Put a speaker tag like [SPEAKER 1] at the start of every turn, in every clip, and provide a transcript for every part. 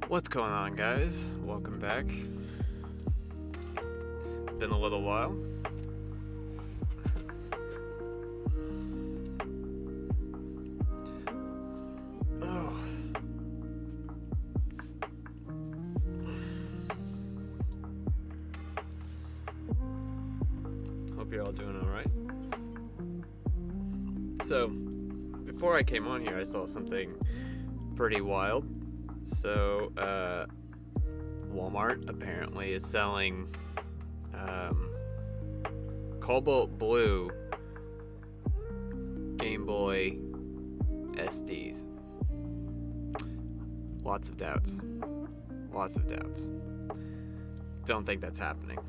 [SPEAKER 1] What's going on, guys? Welcome back. Been a little while. Oh. Hope you're all doing all right. So, before I came on here, I saw something pretty wild. So, Walmart apparently is selling Cobalt Blue Game Boy SDs. Lots of doubts. Don't think that's happening.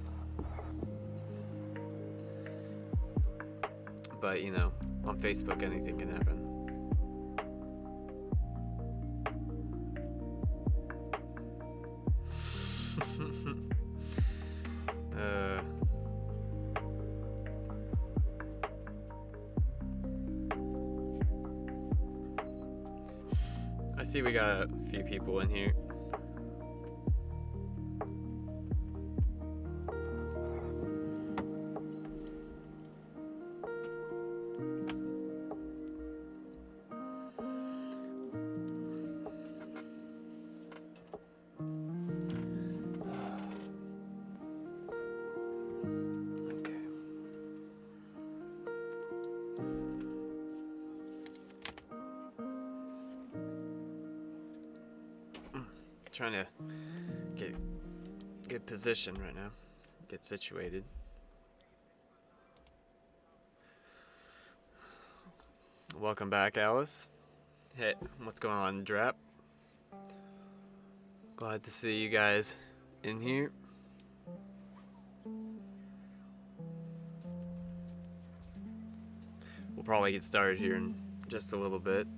[SPEAKER 1] But, you know, on Facebook anything can happen. I see we got a few people in here. Trying to get good position right now, get situated. Welcome back, Alice. Hey, what's going on, Drap? Glad to see you guys in here. We'll probably get started here in just a little bit.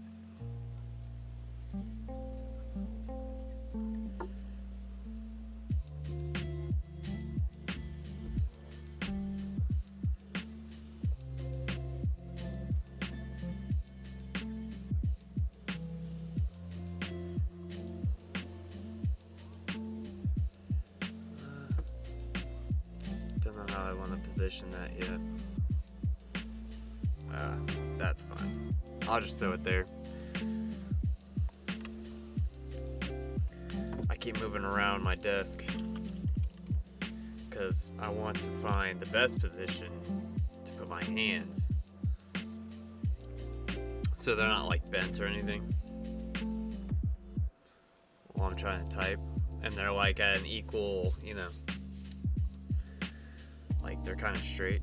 [SPEAKER 1] Don't know how I want to position that yet. That's fine. I'll just throw it there. I keep moving around my desk because I want to find the best position to put my hands so they're not like bent or anything while I'm trying to type, and they're like at an equal, you know, like they're kind of straight.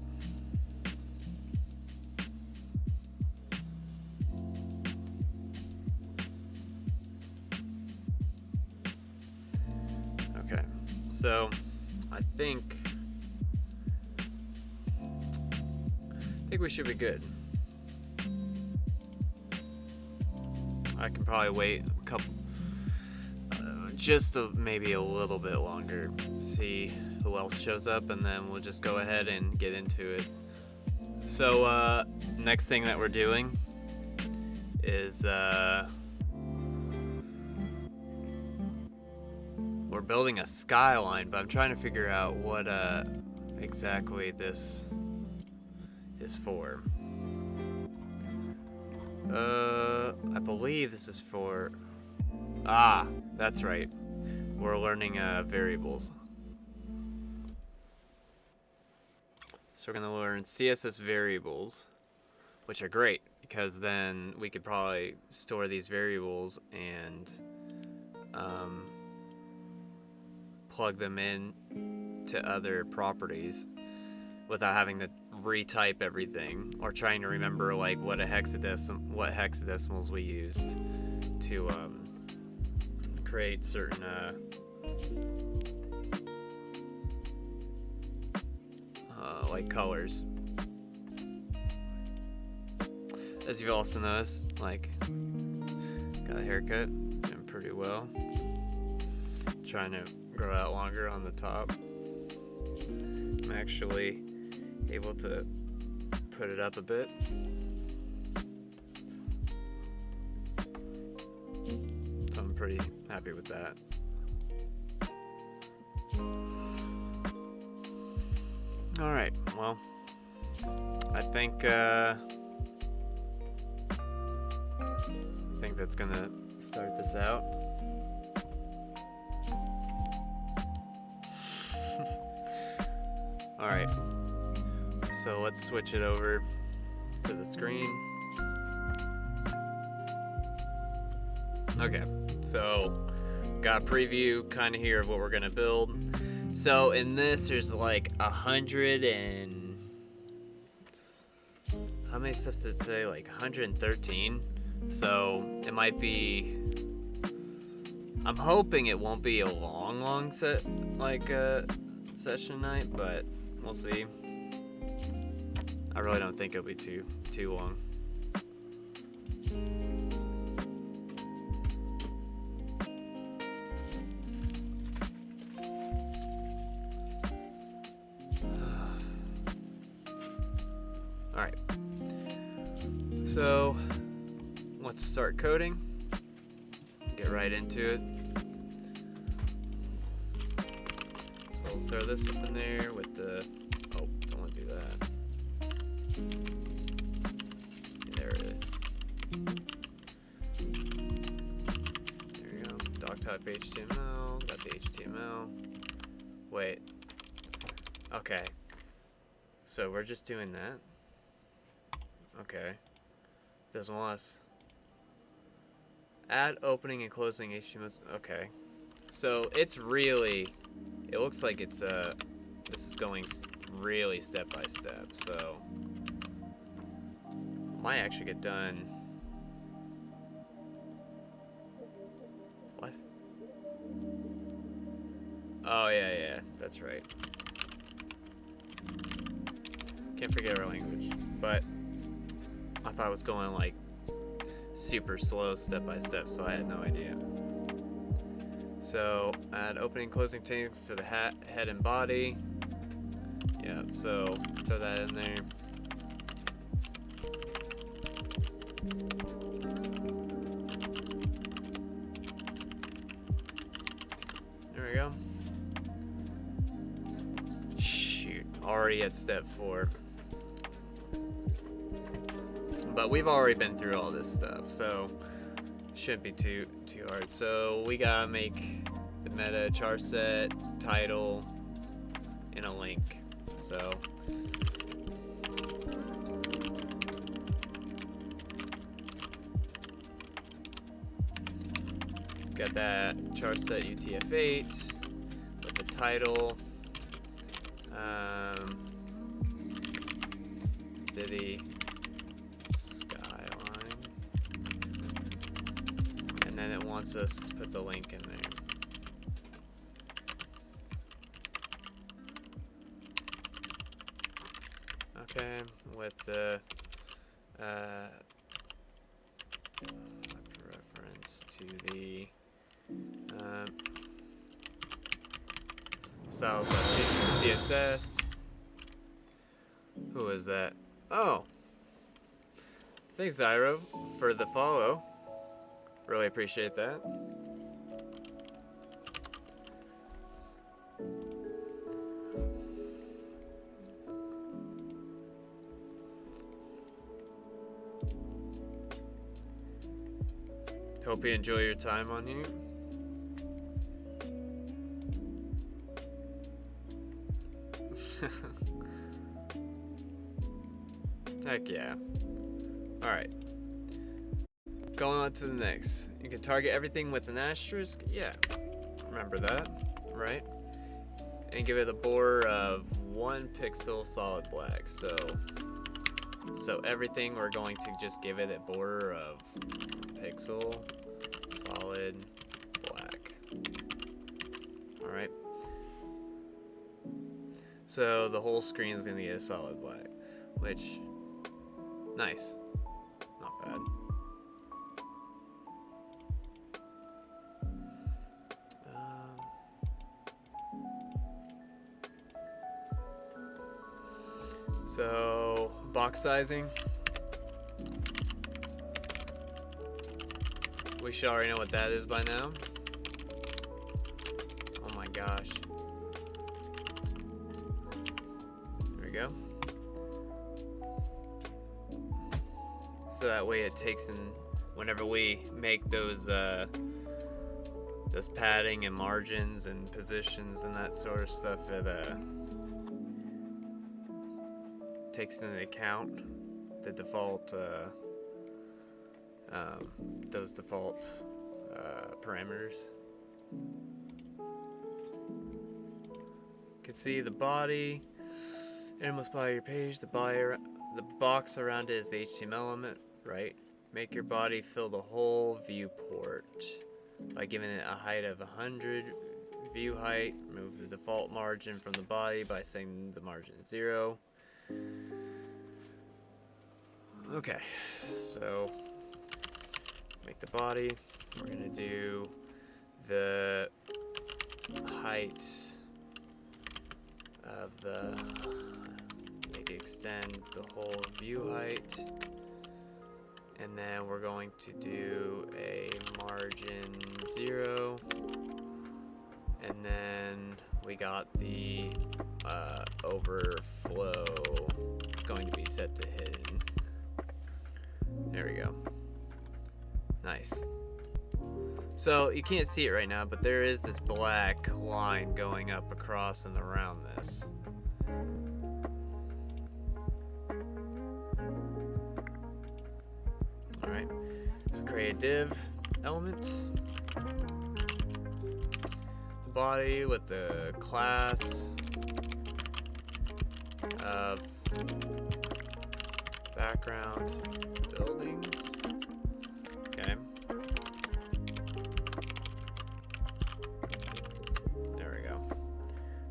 [SPEAKER 1] Okay, so I think we should be good. I can probably wait a couple, maybe a little bit longer, see who else shows up, and then we'll just go ahead and get into it. So next thing that we're doing is we're building a skyline, but I'm trying to figure out what exactly this is for. I believe this is for, that's right, we're learning variables. So we're going to learn CSS Variables, which are great because then we could probably store these variables and plug them in to other properties without having to retype everything or trying to remember like what hexadecimals we used to create certain like colors. As you've also noticed, like, got a haircut, doing pretty well. Trying to grow out longer on the top. I'm actually able to put it up a bit. So I'm pretty happy with that. All right, well, I think that's gonna start this out. All right, so let's switch it over to the screen. Okay, so got a preview kind of here of what we're gonna build. So in this, there's like 100 and how many steps did it say? Like 113. So it might be. I'm hoping it won't be a long set like session night, but we'll see. I really don't think it'll be too long. All right. So let's start coding. Get right into it. So I'll throw this up in there with the. Oh, don't want to do that. There it is. There we go. Doc type HTML. Got the HTML. Wait. Okay. So we're just doing that. Okay. Doesn't want us. Add opening and closing HTML. Okay. So it's really. It looks like it's this is going really step by step. So might actually get done. What? Oh yeah, that's right. Can't forget our language, but I thought it was going like super slow step by step, so I had no idea. So add opening and closing tags to the head and body. Yeah, so throw that in there. There we go. Shoot, already at step 4. But we've already been through all this stuff, so shouldn't be too hard. So we gotta make the meta char set, title, and a link. So got that char set UTF-8 with the title, city. And then it wants us to put the link in there. Okay, with the reference to the style of CSS. Who is that? Oh, thanks Zyro for the follow. Really appreciate that. Hope you enjoy your time on here. Heck yeah. Alright. Going on to the next. You can target everything with an asterisk. Yeah. Remember that, right? And give it a border of 1 pixel solid black. So everything we're going to just give it a border of pixel solid black. Alright. So the whole screen is going to get a solid black, which, nice. Not bad. So box sizing. We should already know what that is by now. Oh my gosh. so that way it takes in whenever we make those padding and margins and positions and that sort of stuff, it takes into account the default those default parameters. You can see the body, innermost body of your page, the box around it is the HTML element, right? Make your body fill the whole viewport by giving it a height of 100 view height. Remove the default margin from the body by setting the margin 0. Okay, so make the body. We're gonna do the height of the, make it extend the whole view height, and then we're going to do a margin 0, and then we got the overflow. It's going to be set to hidden. There we go. Nice. So you can't see it right now, but there is this black line going up across and around this. Alright, so create a div element. The body with the class of background buildings. Okay. There we go.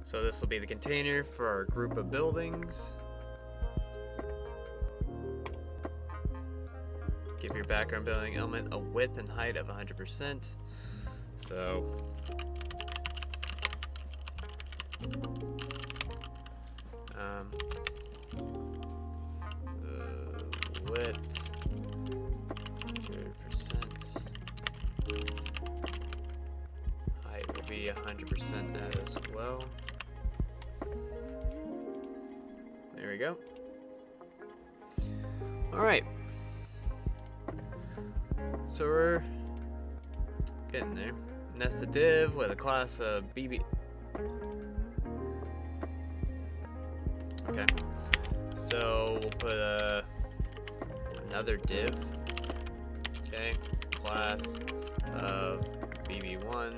[SPEAKER 1] So this will be the container for our group of buildings. Give your background building element a width and height of 100%. So width 100%. Height will be 100% as well. There we go. All right. So we're getting there. And that's the div with a class of BB. Okay. So we'll put another div. Okay. Class of BB1.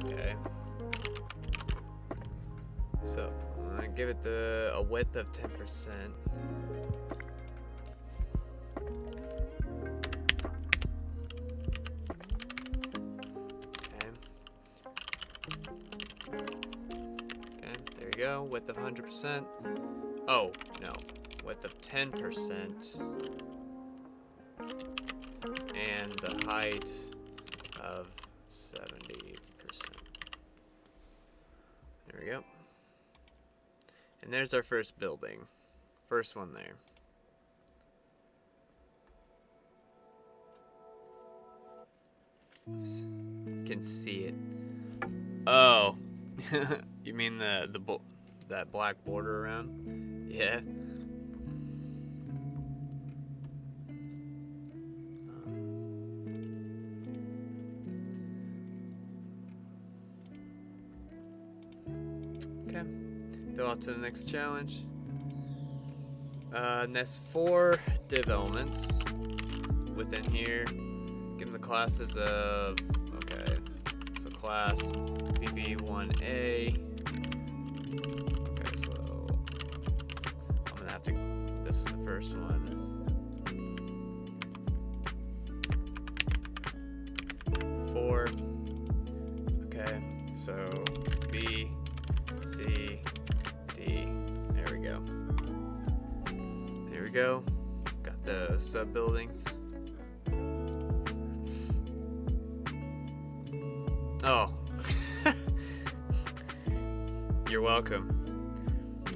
[SPEAKER 1] Okay. So I'm gonna give it a width of 10%. Go width of 100%. Oh no, width of 10%, and the height of 70%. There we go. And there's our first building, first one there. You can see it. Oh. You mean that black border around? Yeah. Okay. Go off to the next challenge. Nest 4 div elements within here. Give them the classes of, okay, so class BB1A. Okay, so I'm gonna have to, this is the first one. Four. Okay, so B, C, D. There we go. There we go. Got the sub buildings. Oh. You're welcome.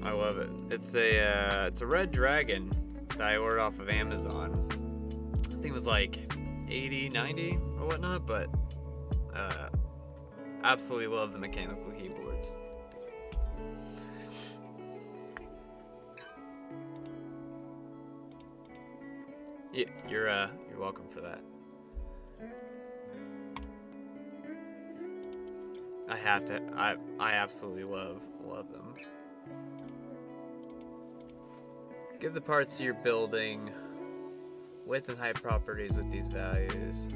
[SPEAKER 1] I love it. It's a red dragon that I ordered off of Amazon. I think it was like 80, 90 or whatnot, but absolutely love the mechanical keyboards. You're welcome for that. I have to. I absolutely love them. Give the parts you're building width and height properties with these values.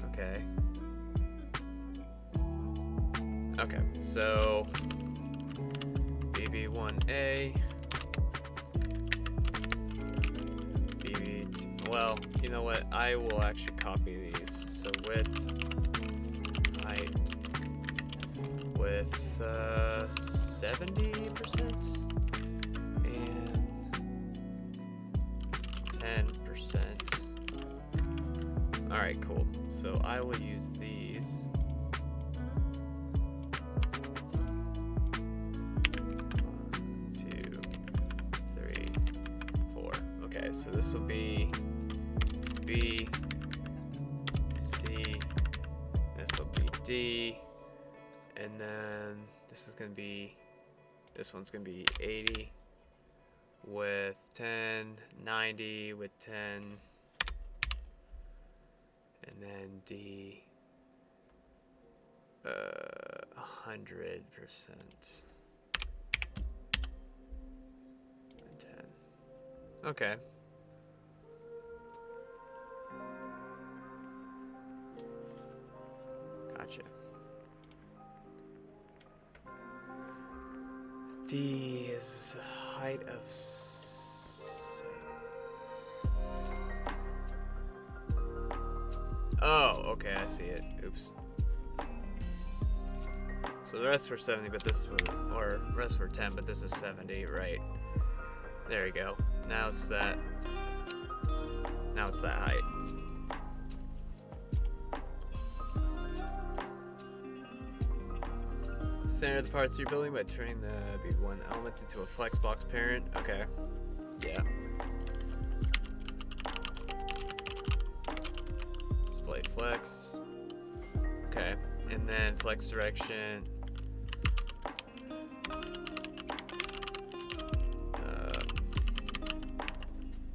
[SPEAKER 1] Okay. Okay, so BB1A, BB2, well, you know what, I will actually copy these. So width, height, with 70% and 10%. Alright, cool. So I will use these. 1, 2, 3, 4. Okay, so this will be B, C, this will be D, and then this is gonna be, this one's gonna be 80 with 10, 90 with 10, and then D 100% and 10. Okay. Gotcha. D is height of 7. Oh, okay, I see it. Oops. So the rest were 70, but this was, or rest were 10, but this is 70, right? There you go. Now it's that. Now it's that height. Center the parts you're building by turning the BB1 element into a flexbox parent. Okay. Yeah. Display flex. Okay. And then flex direction.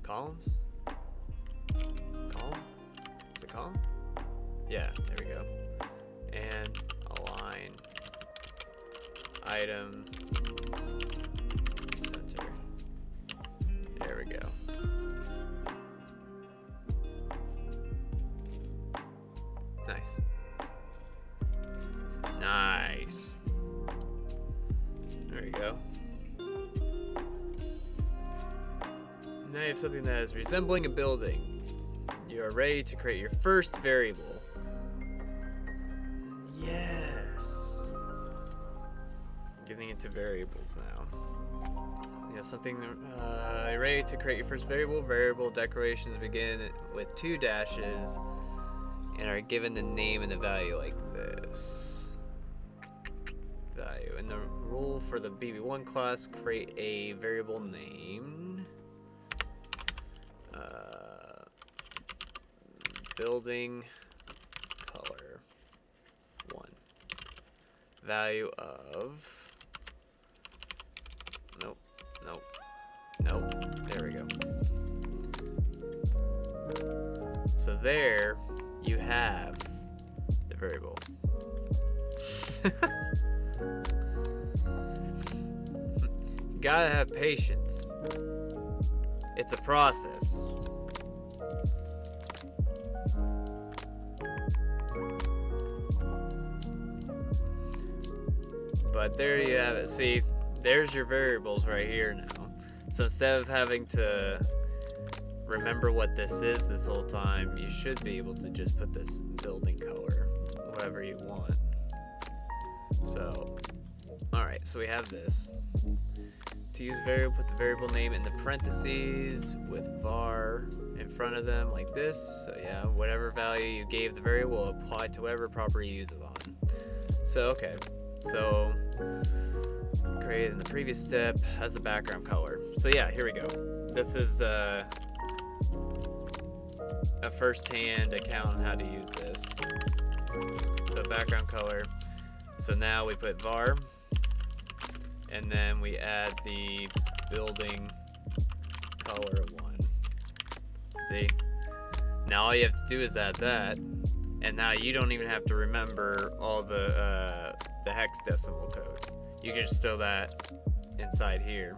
[SPEAKER 1] Columns? Column? Is it column? Yeah, there we go. And align. Item. Center. There we go. Nice. Nice. There we go. Now you have something that is resembling a building. You are ready to create your first variable. Yes. Getting into variables now. You have something ready to create your first variable. Variable declarations begin with 2 dashes and are given the name and the value like this. Value. And the rule for the BB1 class, create a variable named building color 1. Value of, nope, nope, nope, there we go. So there you have the variable. You gotta have patience. It's a process. But there you have it. See, there's your variables right here now. So instead of having to remember what this is this whole time, you should be able to just put this building color, whatever you want. So, alright, so we have this. To use variable, put the variable name in the parentheses with var in front of them like this. So yeah, whatever value you gave the variable will apply to whatever property you use it on. So, okay. So, create in the previous step as the background color. So yeah, here we go. This is a first-hand account on how to use this. So background color. So now we put var, and then we add the building color 1. See? Now all you have to do is add that, and now you don't even have to remember all the hexadecimal codes. You can just throw that inside here,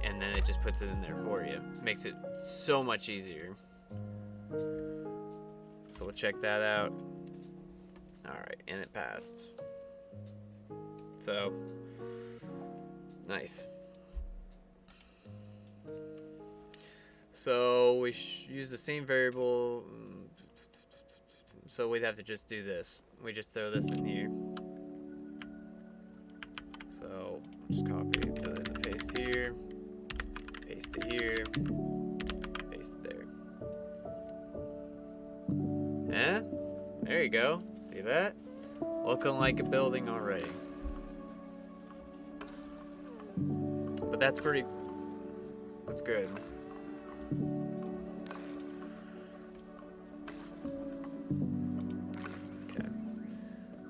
[SPEAKER 1] and then it just puts it in there for you. Makes it so much easier. So we'll check that out. Alright, and it passed. So, nice. So we use the same variable. So we'd have to just do this. We just throw this in here. So just copy, throw it in the paste here, paste it here, paste it there. There you go. See that? Looking like a building already. But that's good. Okay.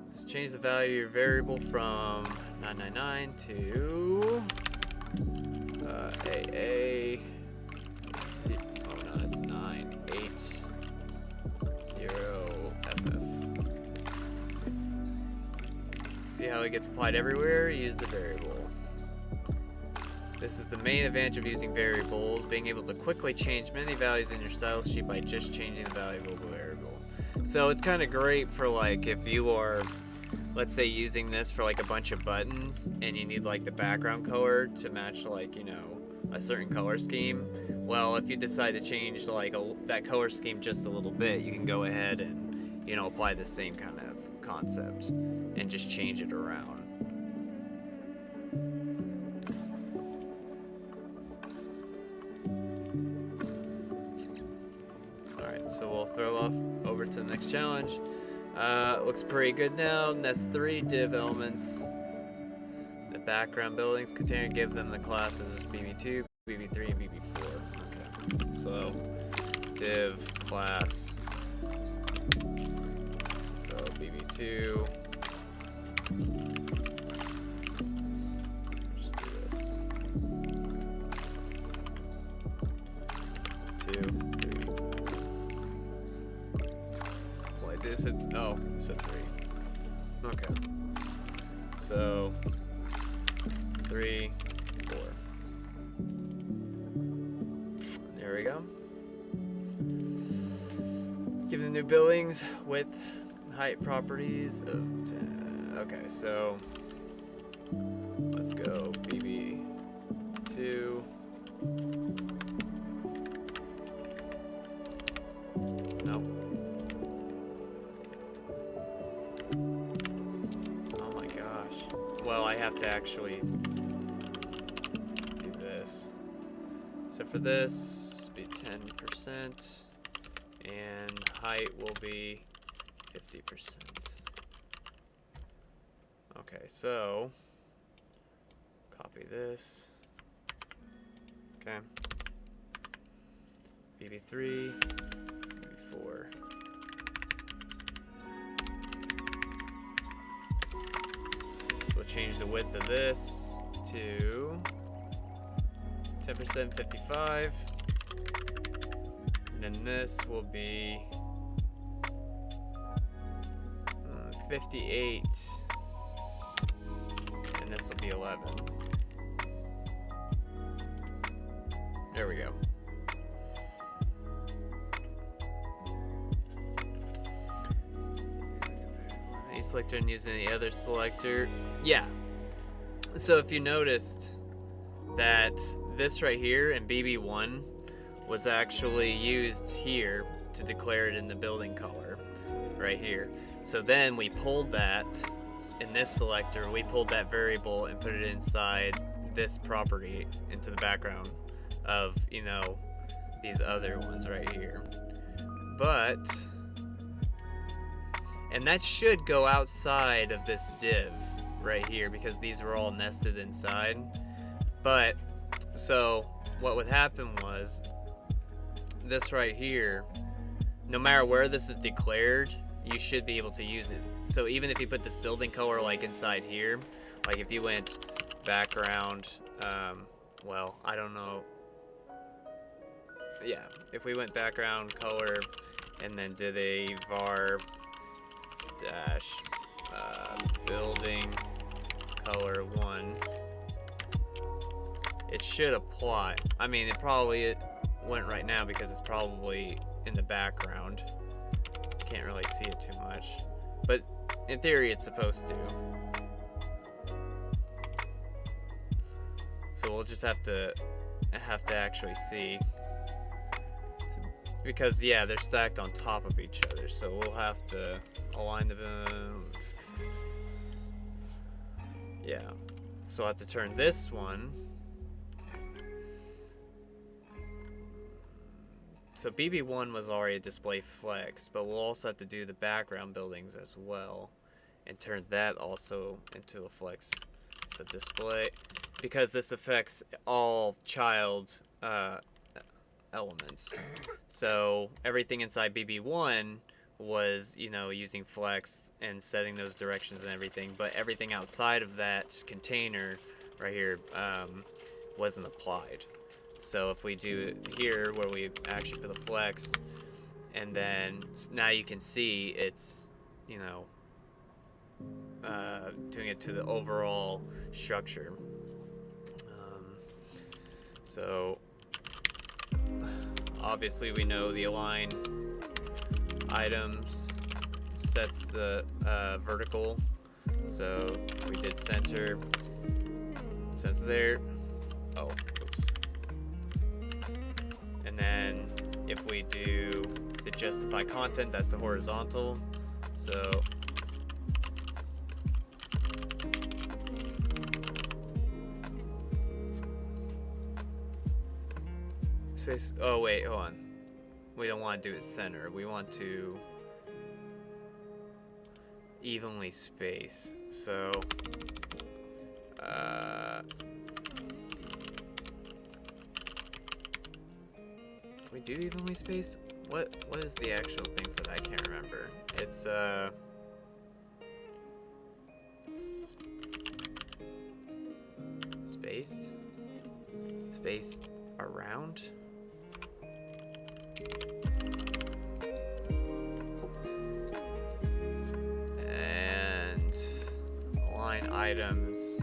[SPEAKER 1] Let's change the value of your variable from 999 to AA. Oh no, that's 980 FF. See how it gets applied everywhere? Use the variable. This is the main advantage of using variables, being able to quickly change many values in your style sheet by just changing the value of a variable. So it's kind of great for like if you are, let's say, using this for like a bunch of buttons and you need like the background color to match like, you know, a certain color scheme. Well, if you decide to change like that color scheme just a little bit, you can go ahead and, you know, apply the same kind of concept and just change it around. So we'll throw off over to the next challenge. Looks pretty good now. Nest 3 div elements. The background buildings container, give them the classes BB2, BB3, and BB4. Okay. So div class. So BB2. Just do this. 2. It said, oh, it said 3. Okay. So 3, 4. There we go. Give the new buildings width, height properties of 10. Okay, so let's go BB2. Nope. Well, I have to actually do this. So for this, be 10%, and height will be 50%. Okay, so copy this. Okay. BB3, BB4. Change the width of this to 10%, 55, and then this will be 58, and this will be 11. There we go. Selector and use any other selector. Yeah. So if you noticed that this right here in BB1 was actually used here to declare it in the building color right here. So then we pulled that in this selector, we pulled that variable and put it inside this property into the background of, you know, these other ones right here. But and that should go outside of this div right here because these were all nested inside. But, so what would happen was this right here, no matter where this is declared, you should be able to use it. So even if you put this building color like inside here, like if you went background, well, I don't know yeah, if we went background color and then did a var dash building color 1, it should apply. I mean, it went right now because it's probably in the background. Can't really see it too much, but in theory it's supposed to. So we'll just have to actually see, because yeah, they're stacked on top of each other, so we'll have to align them. Yeah, so I'll have to turn this one. So BB1 was already a display flex, but we'll also have to do the background buildings as well and turn that also into a flex. So display, because this affects all child elements. So everything inside BB1 was, you know, using flex and setting those directions and everything, but everything outside of that container right here wasn't applied. So if we do it here where we actually put the flex, and then now you can see it's, you know, doing it to the overall structure. So obviously we know the align items sets the vertical. So we did center, since there. Oh, oops. And then if we do the justify content, that's the horizontal. So space. Oh wait, hold on. We don't want to do it center. We want to evenly space. So can we do evenly space? What is the actual thing for that? I can't remember. It's spaced around. And align items.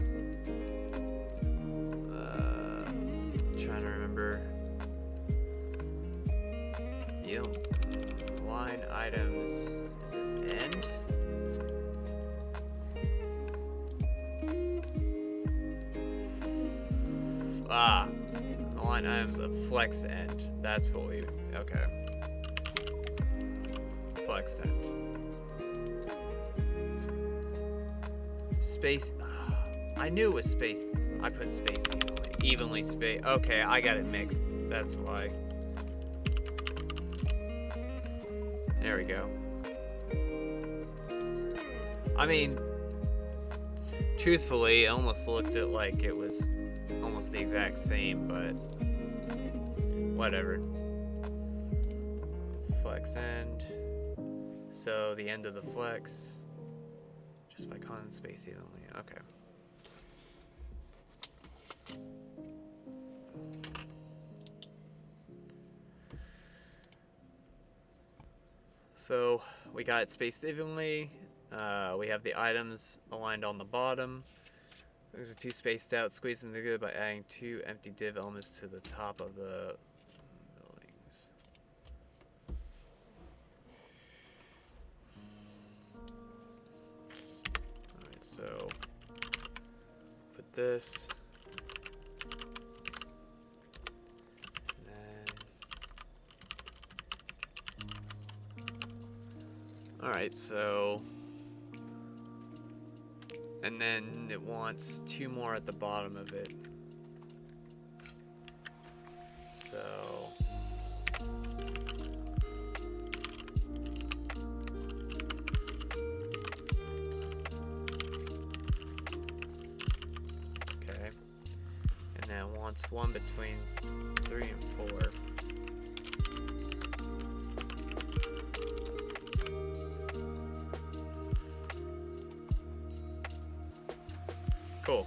[SPEAKER 1] Trying to remember. Align items. Is it end? Align items of flex end. That's what we. Okay. Flex end. Space. I knew it was space. I put space evenly spaced. Okay, I got it mixed. That's why. There we go. I mean, truthfully, it almost looked like it was almost the exact same, but whatever. Flex end. So the end of the flex. Just by constant space evenly. Okay. So we got it spaced evenly. We have the items aligned on the bottom. Those are 2 spaced out. Squeeze them together by adding 2 empty div elements to the top of the buildings. Alright, so put this. Alright, so, and then it wants 2 more at the bottom of it. So, okay, and then it wants 1 between 3 and 4. Cool.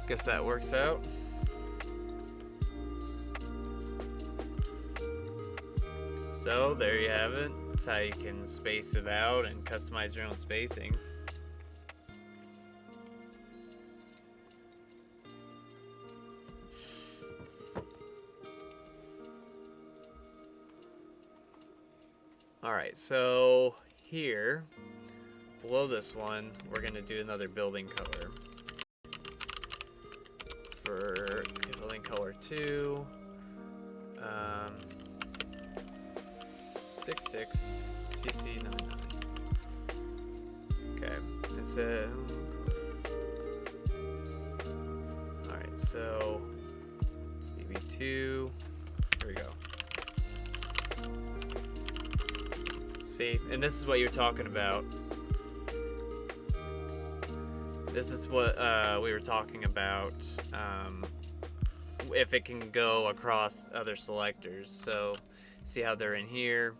[SPEAKER 1] Guess that works out. So there you have it. That's how you can space it out and customize your own spacing. Alright, so here, below this one, we're going to do another building color. For building color 2, 66 CC99. Okay, it's a. Alright, so BB2, here we go. See, and this is what you're talking about. This is what we were talking about, if it can go across other selectors. So see how they're in here.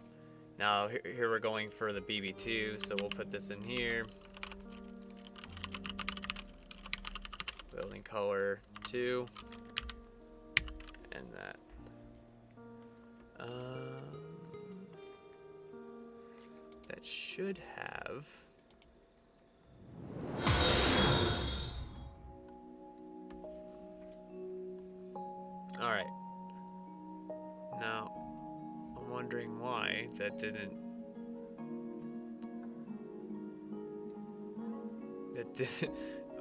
[SPEAKER 1] Now here we're going for the BB2, so we'll put this in here. Building color 2. And that. That should have. Alright. Now, I'm wondering why that didn't.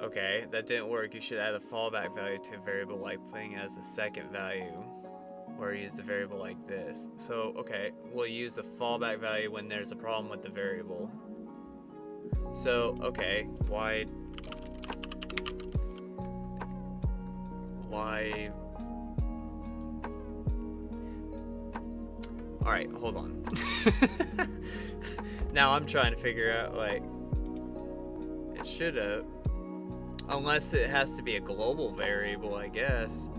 [SPEAKER 1] Okay, that didn't work. You should add a fallback value to a variable like putting it as the second value, or use the variable like this. So, okay, we'll use the fallback value when there's a problem with the variable. So, okay, why? Alright, hold on. Now I'm trying to figure out, like, it should have, unless it has to be a global variable, I guess.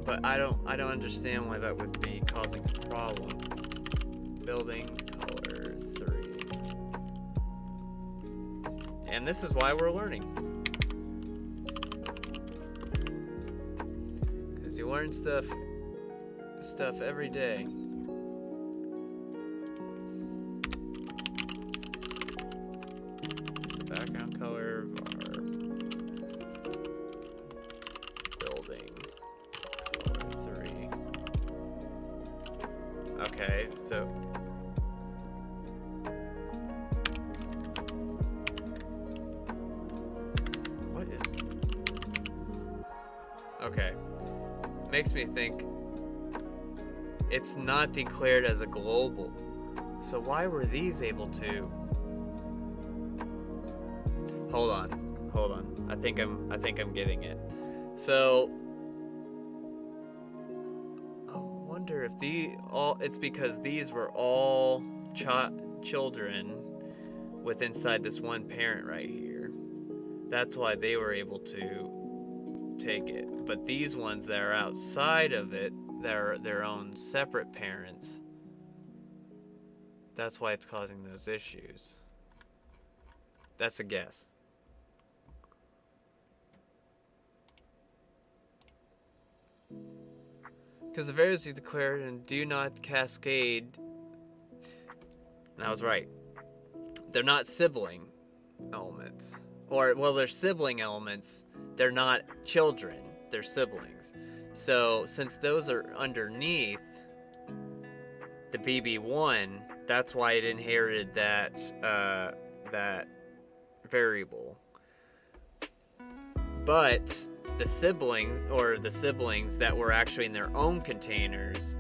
[SPEAKER 1] But I don't understand why that would be causing a problem. Building color 3. And this is why we're learning. Because you learn stuff every day. So background color var building color 3. Okay, so what is? Okay, makes me think it's not declared as a global. So why were these able to? Hold on. I think I'm getting it. So I wonder if it's because these were all children with inside this one parent right here. That's why they were able to take it. But these ones that are outside of it, they're their own separate parents. That's why it's causing those issues. That's a guess. Because the variables you declared and do not cascade. And I was right. They're not sibling elements. Or, well, they're sibling elements. They're not children. They're siblings. So, since those are underneath the BB1, that's why it inherited that variable. But the siblings that were actually in their own containers,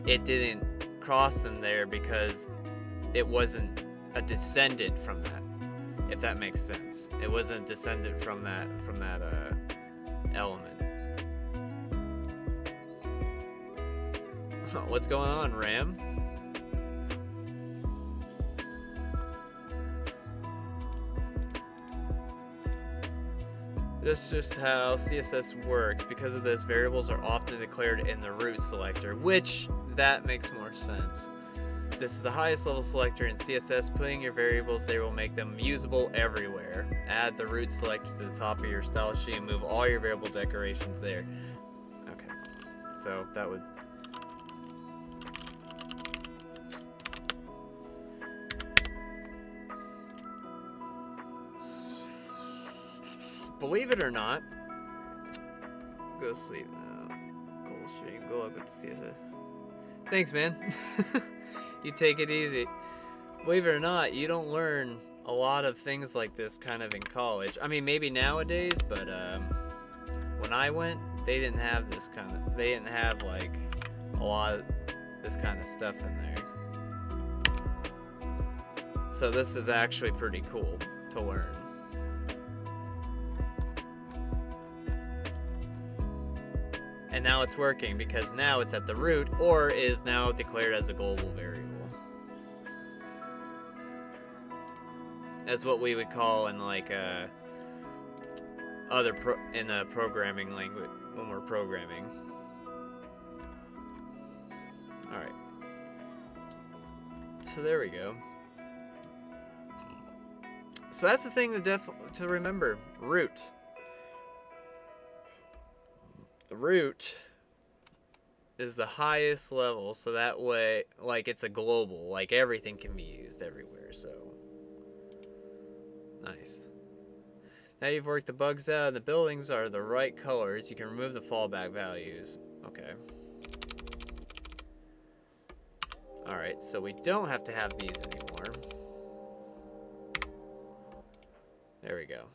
[SPEAKER 1] it didn't cross in there because it wasn't a descendant from that, if that makes sense. It wasn't a descendant from that element. What's going on, Ram? This is just how CSS works. Because of this, variables are often declared in the root selector, which that makes more sense. This is the highest level selector in CSS. Putting your variables there will make them usable everywhere. Add the root selector to the top of your style sheet and move all your variable decorations there. Okay, So that would... Believe it or not, go sleep now. Cool stream. Go up with the CSS. Thanks, man. You take it easy. Believe it or not, you don't learn a lot of things like this kind of in college. I mean, maybe nowadays, but when I went, they didn't have this kind of. They didn't have like a lot of this kind of stuff in there. So this is actually pretty cool to learn. And now it's working because now it's at the root or is now declared as a global variable. As what we would call in like in a programming language when we're programming. All right. So there we go. So that's the thing to remember. Root. The root is the highest level, so that way, like, it's a global, like everything can be used everywhere. So nice. Now you've worked the bugs out and the buildings are the right colors. You can remove the fallback values. Okay. Alright, so we don't have to have these anymore. There we go.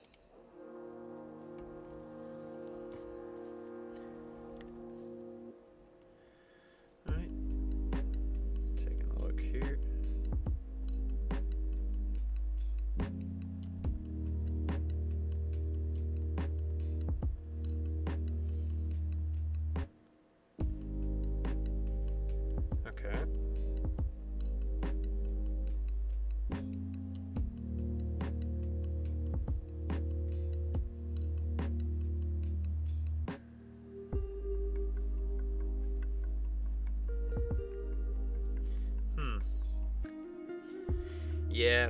[SPEAKER 1] Alright. Taking a look here. Okay. Yeah.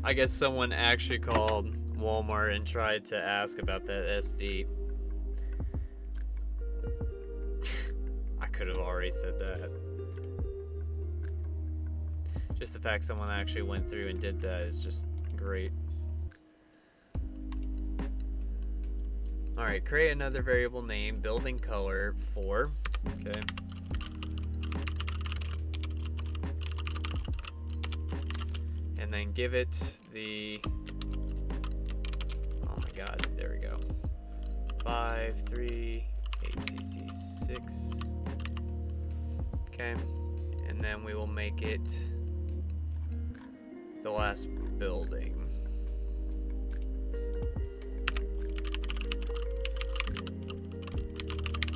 [SPEAKER 1] I guess someone actually called Walmart and tried to ask about that SD. I could have already said that. Just the fact someone actually went through and did that is just great. Alright, create another variable name, building color 4. Okay. And then give it the, oh my god, there we go. 538cc6. Okay, and then we will make it the last building.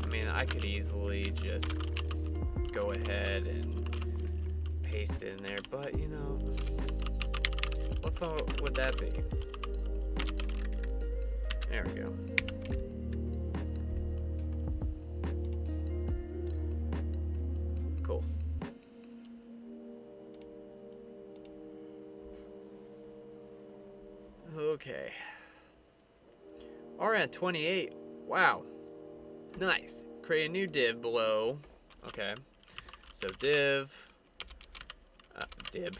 [SPEAKER 1] I mean, I could easily just go ahead and paste it in there, but you know, what fun would that be? There we go. Cool. Okay. Alright, 28. Wow. Nice. Create a new div below. Okay. So div. Dib.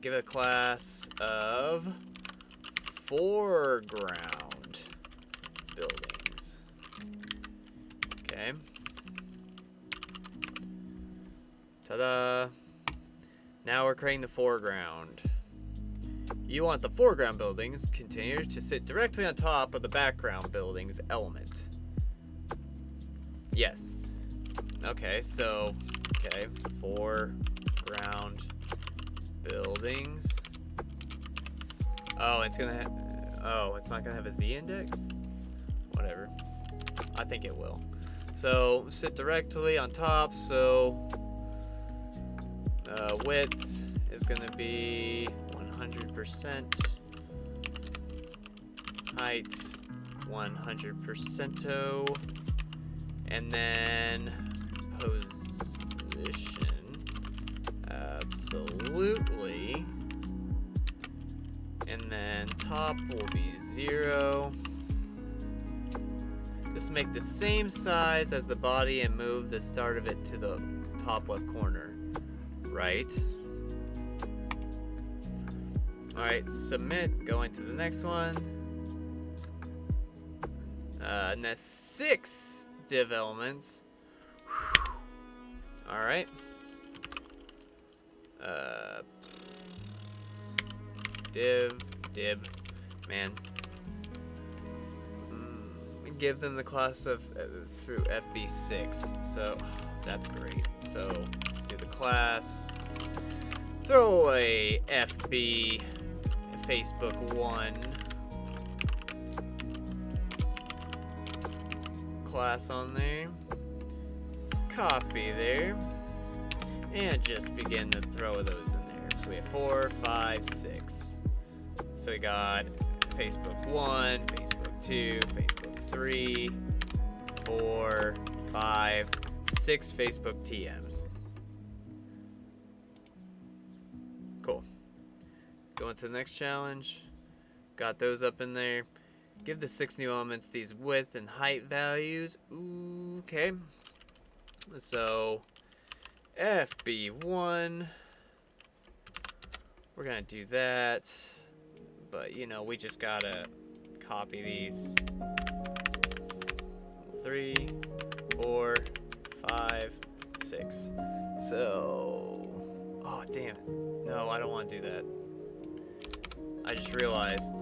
[SPEAKER 1] Give it a class of foreground buildings. Okay. Ta-da. Now we're creating the foreground. You want the foreground buildings continue to sit directly on top of the background buildings element. Yes. Okay, so, okay, foreground buildings. Oh, it's gonna have, oh, it's not gonna have a Z index? Whatever. I think it will. So, sit directly on top, so width is gonna be 100%. Height 100%. And then position absolutely. And then top will be 0. Just make the same size as the body and move the start of it to the top left corner. Right. Alright, submit. Going to the next one. And that's 6 div elements. Alright. Div, man. Give them the class of through FB6, so that's great. So let's do the class. Throw away FB Facebook 1 class on there. Copy there, and just begin to throw those in there. So we have 4, 5, 6. So we got Facebook 1, Facebook 2, Facebook 3, 4, 5, 6 Facebook TMs. Cool. Going to the next challenge. Got those up in there. Give the 6 new elements these width and height values. Ooh, okay. So FB1. We're gonna do that. But you know, we just gotta copy these. 3, 4, 5, 6. So, oh damn it. No, I don't want to do that. I just realized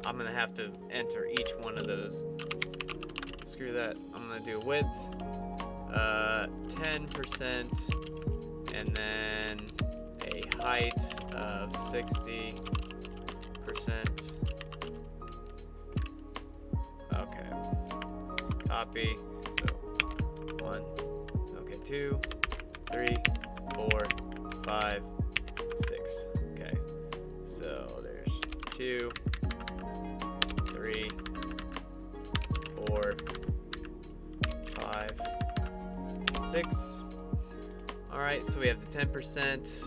[SPEAKER 1] I'm gonna have to enter each one of those. Screw that. I'm gonna do width, 10%, and then a height of 60%. Okay. Copy. So 1. Okay, 2, 3, 4, 5, 6. Okay. So there's 2, 3, 4, 5, 6. Alright, so we have the 10%.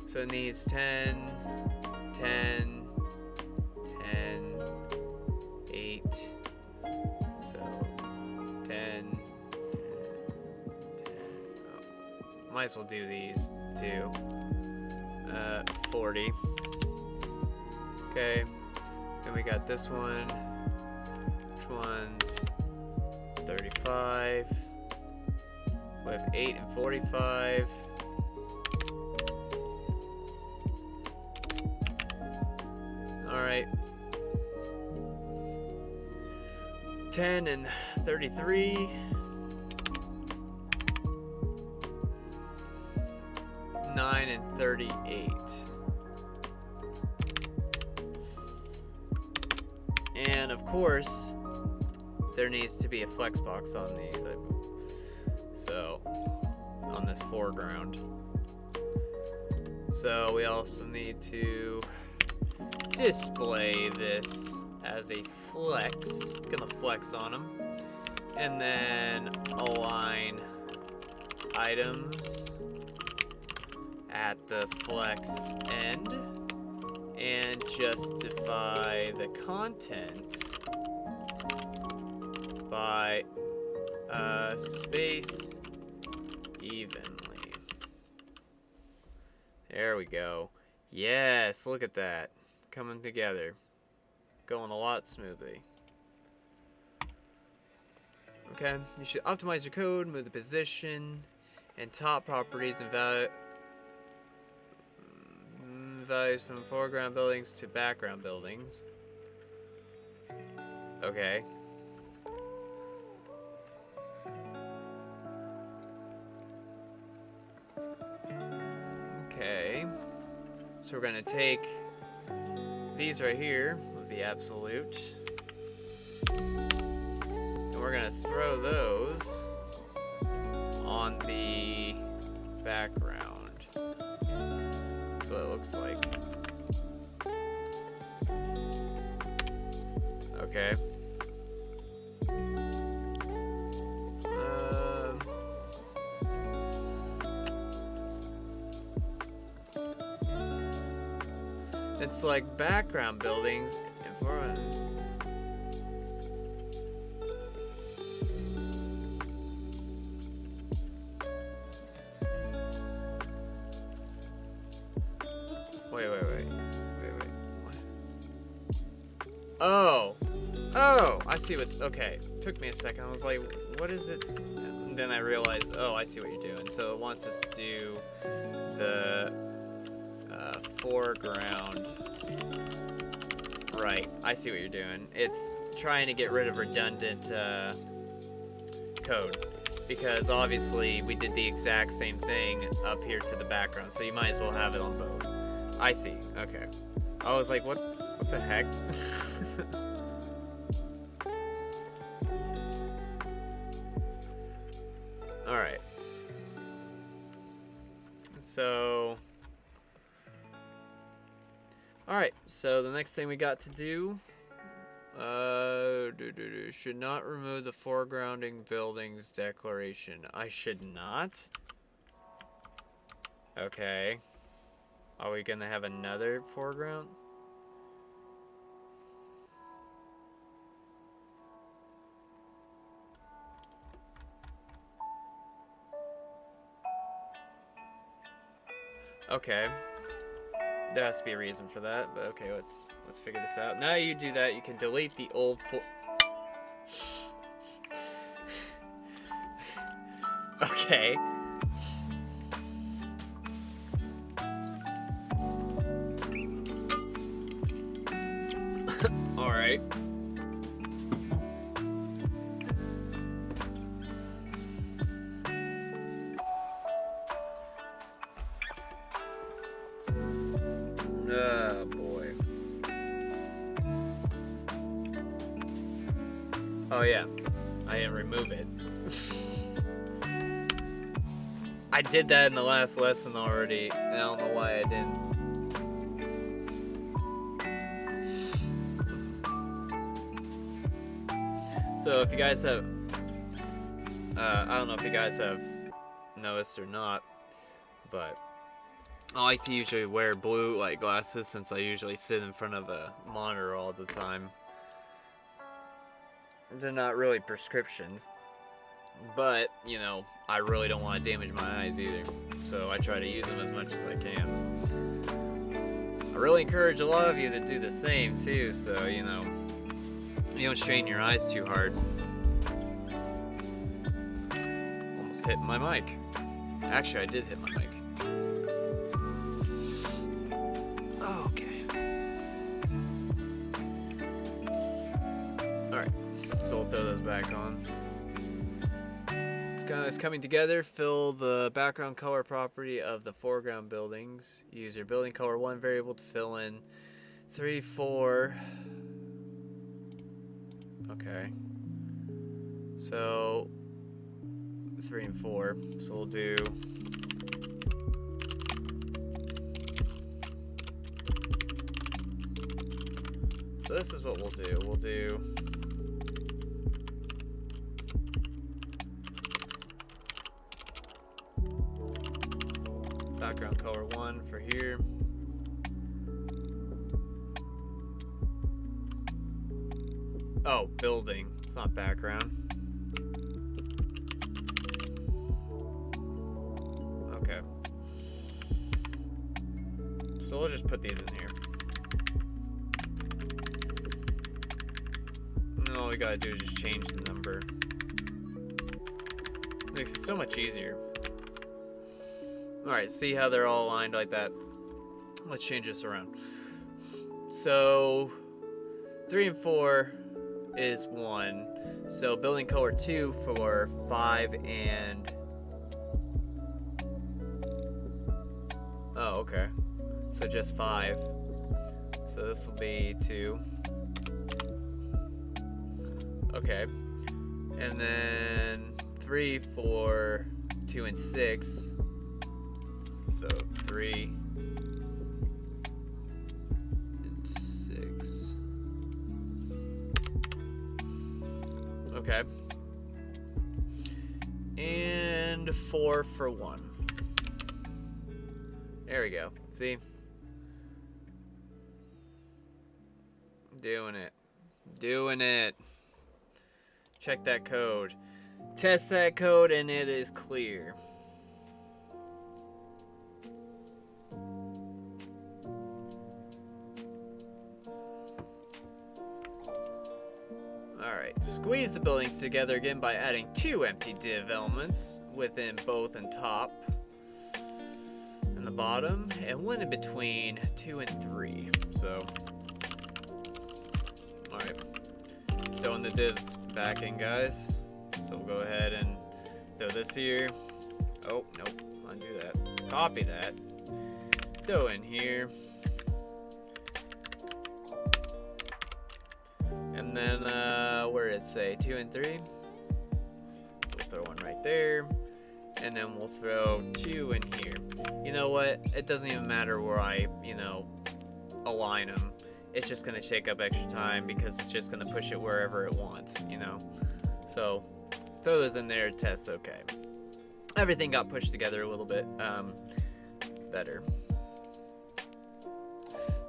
[SPEAKER 1] So it needs 10, 10, 10, 8. So 10, 10, 10. Oh, might as well do these too. 40. Okay. Then we got this one. Which one's 35? We have 8 and 45. Alright. 10 and 33. 9 and 38. And of course, there needs to be a flex box on these. So, on this foreground. So we also need to display this as a flex. Gonna flex on them. And then align items at the flex end. And justify the content by space evenly. There we go. Yes, look at that. Coming together. Going a lot smoothly. Okay, you should optimize your code, move the position, and top properties and values from foreground buildings to background buildings. Okay. Okay. So we're gonna take these right here with the absolute, and we're gonna throw those on the background. That's what it looks like. Okay. It's like background buildings and I see what's, okay. Took me a second. I was like, what is it? And then I realized, oh, I see what you're doing. So it wants us to do the foreground. Right, I see what you're doing. It's trying to get rid of redundant code, because obviously we did the exact same thing up here to the background, so you might as well have it on both. I see, okay. I was like, what the heck? Alright. So... Alright, so the next thing we got to do... should not remove the foregrounding buildings declaration. I should not? Okay. Are we gonna have another foreground? Okay. There has to be a reason for that, but okay, let's figure this out. Now you do that, you can delete the old Okay. Alright. Oh boy. Oh yeah, I didn't remove it. I did that in the last lesson already. I don't know why I didn't. So if you guys have, I don't know if you guys have noticed or not, but I like to usually wear blue light glasses since I usually sit in front of a monitor all the time. They're not really prescriptions, but, you know, I really don't want to damage my eyes either, so I try to use them as much as I can. I really encourage a lot of you to do the same too, so, you know, you don't strain your eyes too hard. Almost hit my mic. Actually, I did hit my mic. Okay. Alright, so we'll throw those back on. It's coming together. Fill the background color property of the foreground buildings. Use your building color 1 variable to fill in 3, 4. Okay. So 3 and 4. So we'll do so this is what we'll do. We'll do background color 1 for here. Oh, building. It's not background. Okay. So we'll just put these in here. And all we gotta do is just change the number. Makes it so much easier. Alright, see how they're all aligned like that? Let's change this around. So 3 and 4 is 1. So building color 2 for 5 and... Oh, okay. So just 5. So this will be 2. Okay. And then 3 for 2 and 6. So 3 and 6. Okay. And 4 for 1. There we go. See? Doing it. Doing it. Check that code. Test that code and it is clear. Alright. Squeeze the buildings together again by adding 2 empty div elements within both and top and the bottom, and 1 in between 2 and 3. So, alright. Throwing the divs back in, guys. So we'll go ahead and throw this here. Oh, nope. Undo that. Copy that. Throw in here. And then, where did it say? 2 and 3. So we'll throw one right there. And then we'll throw 2 in here. You know what? It doesn't even matter where I, align them. It's just going to take up extra time because it's just going to push it wherever it wants, So, throw those in there, test okay. Everything got pushed together a little bit better.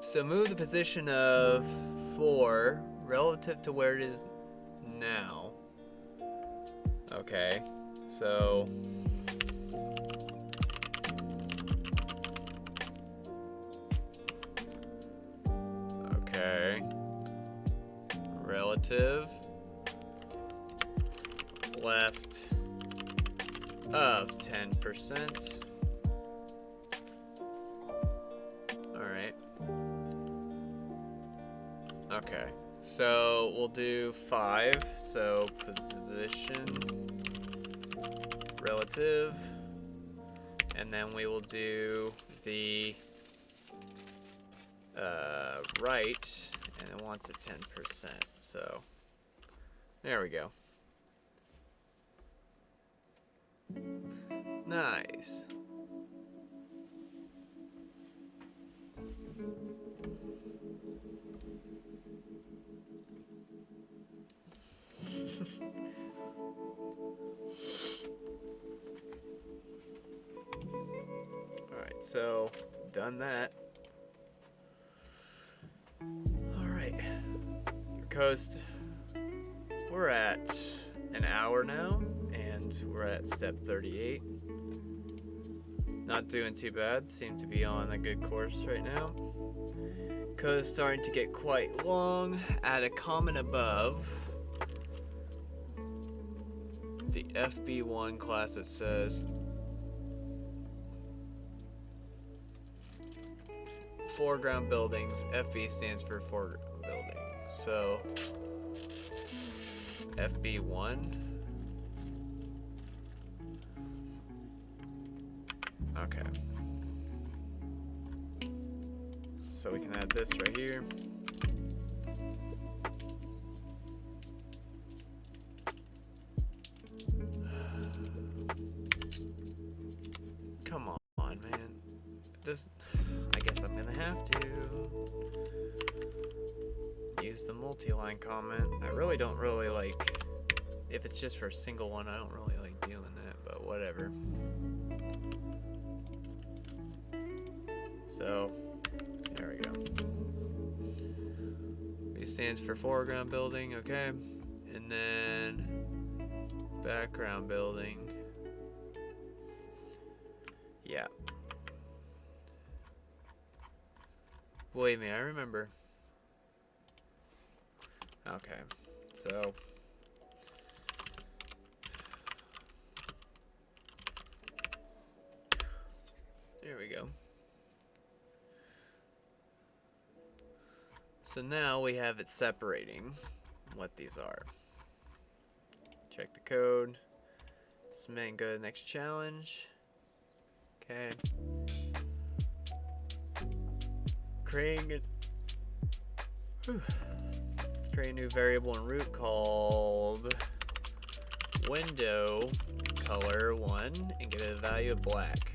[SPEAKER 1] So move the position of 4 relative to where it is now. Okay, so relative left of 10%. Alright. Okay, so we'll do 5. So position relative, and then we will do the right, and it wants a 10%. So there we go. Nice. Alright, so done that. Alright. Coast. We're at an hour now, and we're at step 38. Not doing too bad. Seem to be on a good course right now. Code is starting to get quite long. Add a comment above the FB1 class that says foreground buildings. FB stands for foreground building. So FB1. Okay. So we can add this right here. Come on, man. I guess I'm gonna have to use the multi-line comment. I really don't like, if it's just for a single one, I don't really like doing that, but whatever. So, there we go. B stands for foreground building, okay. And then background building. Yeah. Believe me, I remember. Okay, so there we go. So now we have it separating what these are. Check the code. Submit and go to the next challenge. Okay. Create a new variable in root called window color 1 and get a value of black.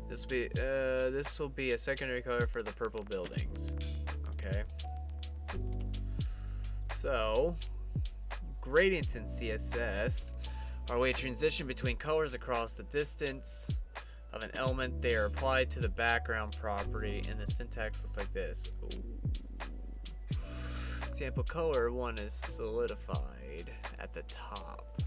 [SPEAKER 1] This will be a secondary color for the purple buildings. Okay. So gradients in CSS are a way to transition between colors across the distance of an element. They are applied to the background property, and the syntax looks like this. Ooh. Example, color 1 is solidified at the top.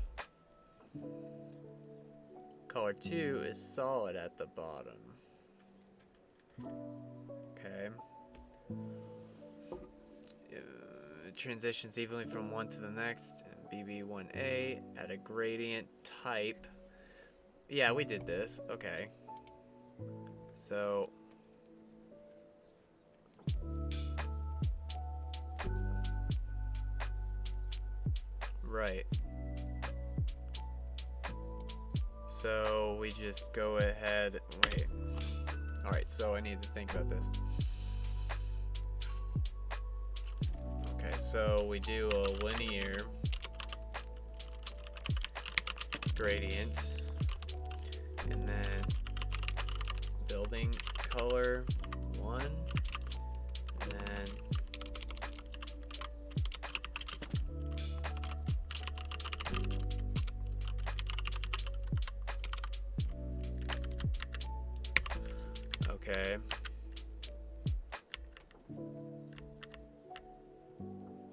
[SPEAKER 1] Color 2 is solid at the bottom. Okay. transitions evenly from one to the next. BB1A, add a gradient type. Yeah, we did this. Okay. So right. So we just go ahead. Wait. All right. So I need to think about this. Okay. So we do a linear gradient, and then building color 1, and then okay.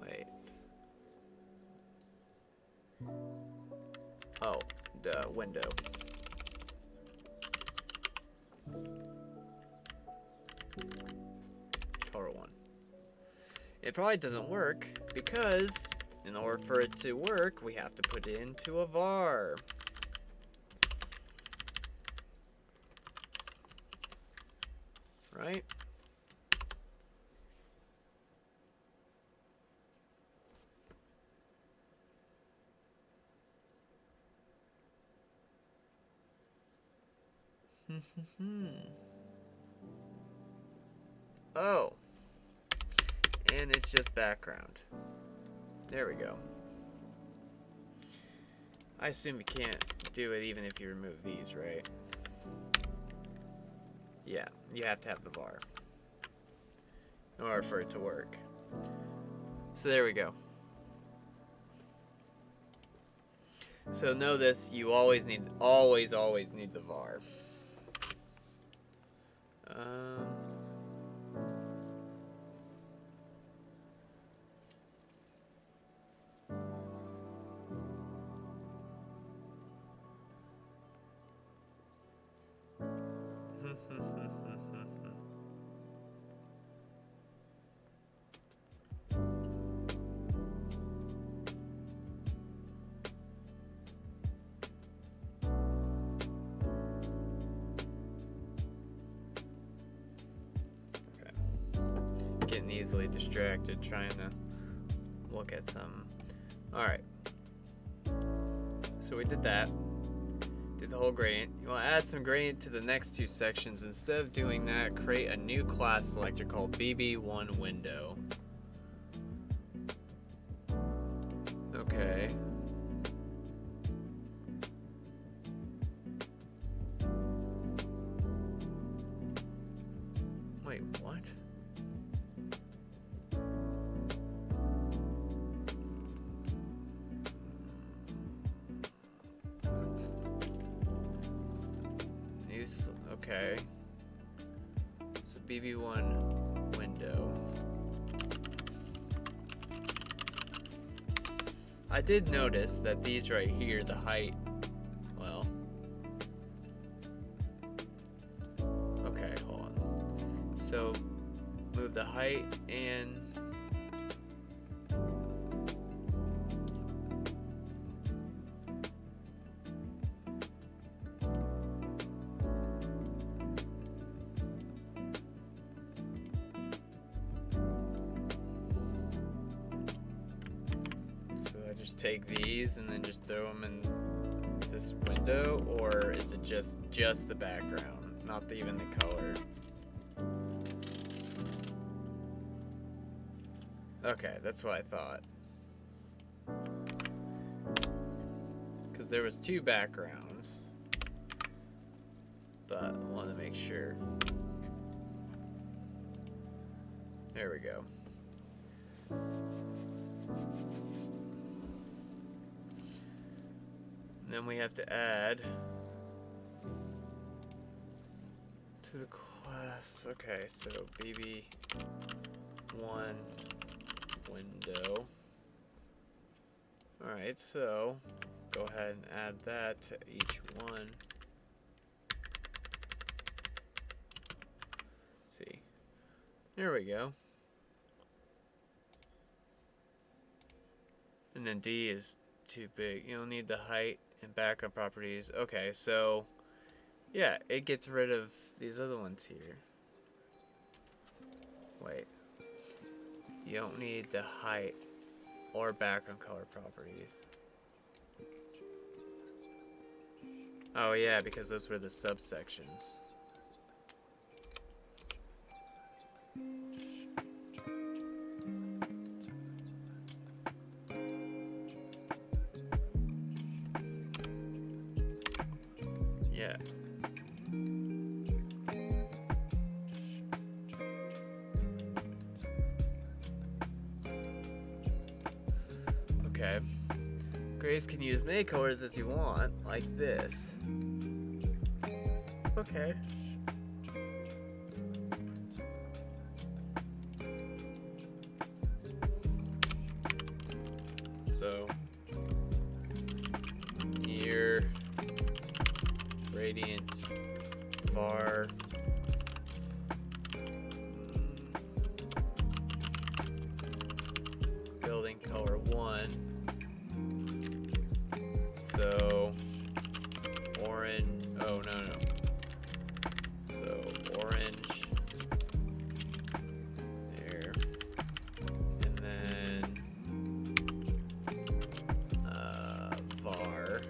[SPEAKER 1] Wait. Oh, the window. Color 1. It probably doesn't work because in order for it to work, we have to put it into a var. Right? Oh. And it's just background. There we go. I assume you can't do it even if you remove these, right? Yeah, you have to have the var in order for it to work. So there we go. So know this, you always need the var. Getting easily distracted trying to look at some. Alright. So we did that. Did the whole gradient. You want to add some gradient to the next two sections. Instead of doing that, create a new class selector called BB1 window. Okay. Wait, what? Okay. So BB1 window. I did notice that these right here, the height, well, okay, hold on. So move the height and take these and then just throw them in this window, or is it just the background, not even the color? Okay, that's what I thought. Because there was two backgrounds, but I want to make sure. There we go. Then we have to add to the class. Okay, so BB1 window. Alright, so go ahead and add that to each one. See. There we go. And then D is too big. You'll need the height and background properties. Okay, so yeah, it gets rid of these other ones here. Wait. You don't need the height or background color properties. Oh yeah, because those were the subsections. Yeah. Okay. Grays can use many colors as you want, like this. Okay. So, near gradient var building color 1. So orange, oh no. So orange there, and then var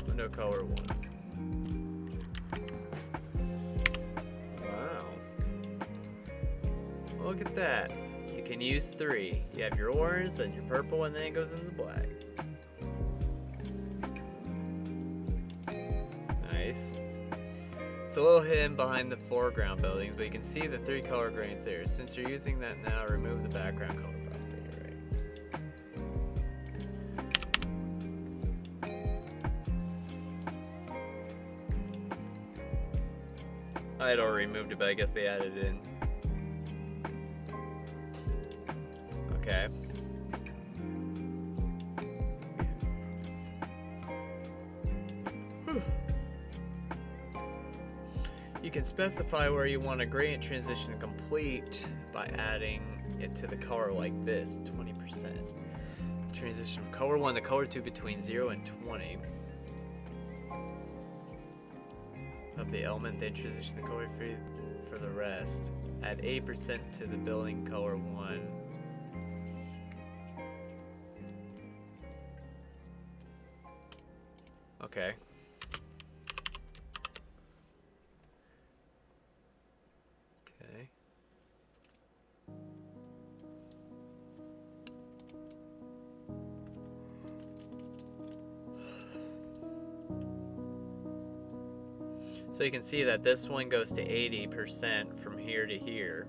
[SPEAKER 1] window color 1. Look at that. You can use 3. You have your orange and your purple, and then it goes into black. Nice. It's a little hidden behind the foreground buildings, but you can see the 3 color gradients there. Since you're using that now, remove the background color property, right? I had already removed it, but I guess they added it in. Okay. You can specify where you want a gradient transition to complete by adding it to the color like this, 20%. Transition from color 1 to color 2 between 0 and 20. Of the element, then transition the color for the rest. Add 8% to the building color 1. Okay. Okay. So you can see that this one goes to 80% from here to here,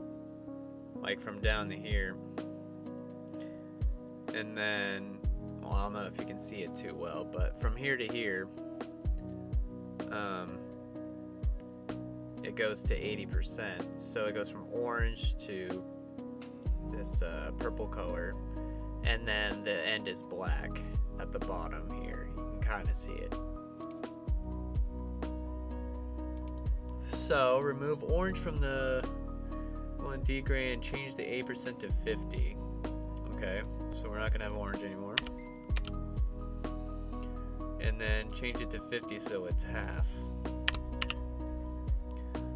[SPEAKER 1] like from down to here. And then, well, I don't know if you can see it too well, but from here to here, it goes to 80%. So it goes from orange to this purple color, and then the end is black at the bottom here. You can kind of see it. So remove orange from the 1D gradient and change the 8% to 50. Okay, so we're not gonna have orange anymore. And then change it to 50 so it's half.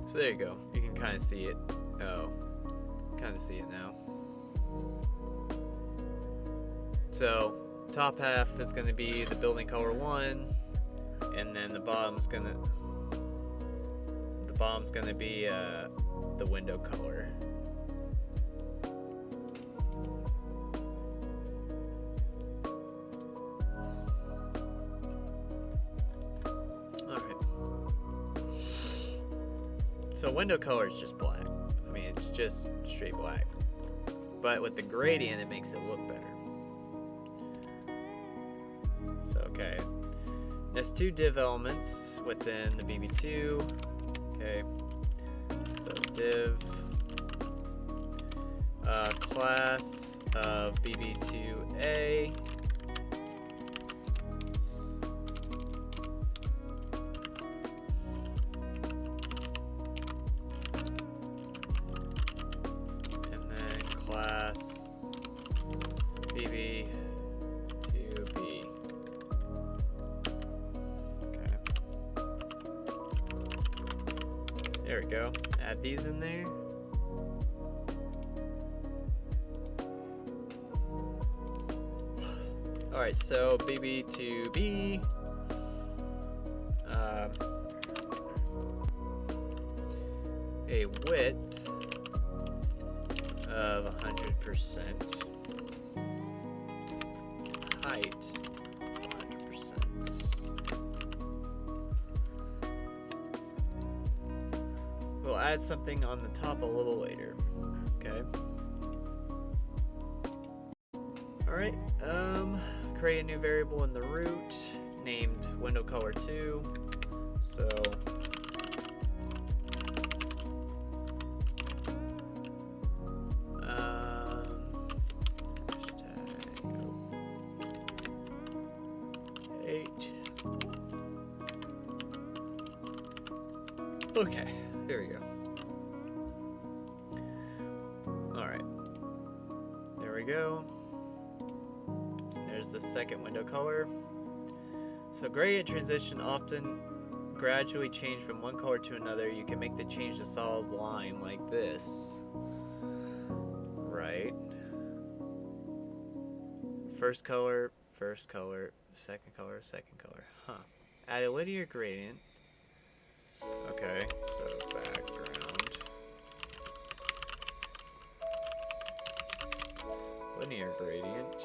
[SPEAKER 1] So there you go. You can kind of see it. Oh, kind of see it now. So top half is going to be the building color 1, and then the bottom's going to be the window color. So window color is just black. I mean, it's just straight black. But with the gradient, it makes it look better. So, okay. There's 2 div elements within the BB2. Okay. So div class of BB2A. There we go. Add these in there. Alright, so BB to B. A width of 100%. Height 100%. We'll add something on the top a little later. Okay. Alright, create a new variable in the root named window color 2. So okay, there we go. Alright. There we go. There's the second window color. So gradient transition often gradually change from one color to another. You can make the change to solid line like this. Right. First color, second color, second color. Huh. Add a linear gradient. Okay, so background. Linear gradient.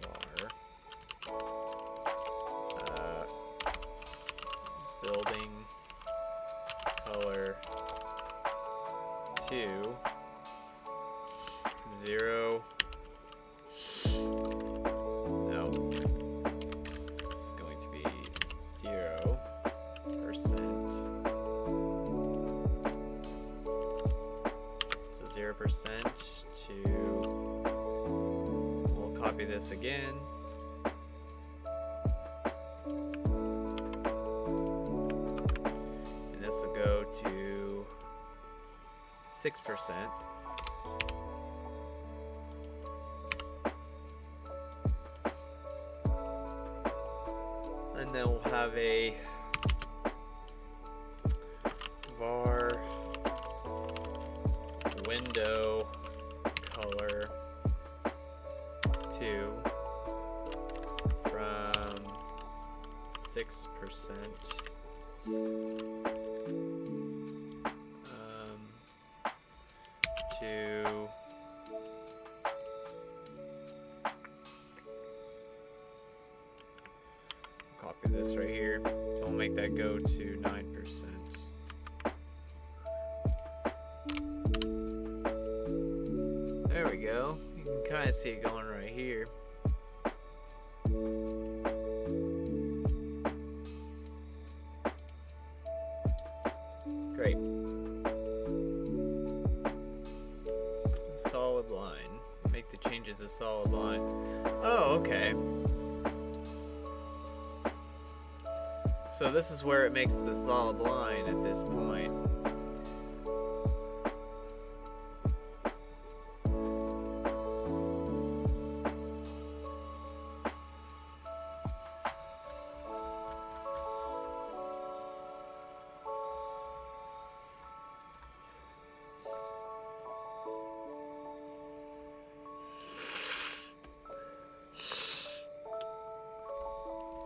[SPEAKER 1] Var. Building color 2. 0. No. This is going to be 0%. So 0% to, we'll copy this again. And this will go to 6%. And then we'll have a var window color 2 from 6% to copy this right here. We'll make that go to 9%. There we go. You can kind of see it going right here. Great. Solid line. Make the changes a solid line. Oh, okay. So this is where it makes the solid line at this point.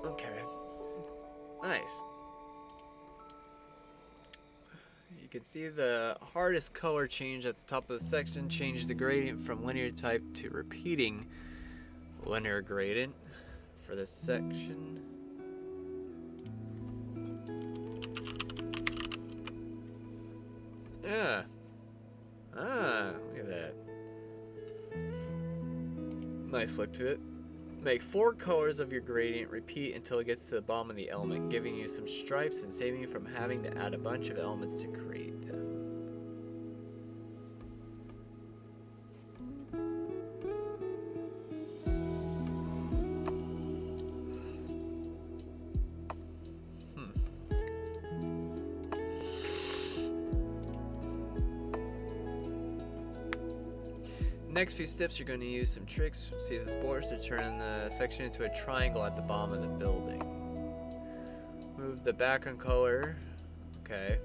[SPEAKER 1] Okay. Nice. You can see the hardest color change at the top of the section changes the gradient from linear type to repeating linear gradient for this section. Yeah. Ah, look at that. Nice look to it. Make 4 colors of your gradient, repeat until it gets to the bottom of the element, giving you some stripes and saving you from having to add a bunch of elements to create them. Next few steps, you're going to use some tricks from CSS Borders to turn the section into a triangle at the bottom of the building. Move Remove the background color. Okay.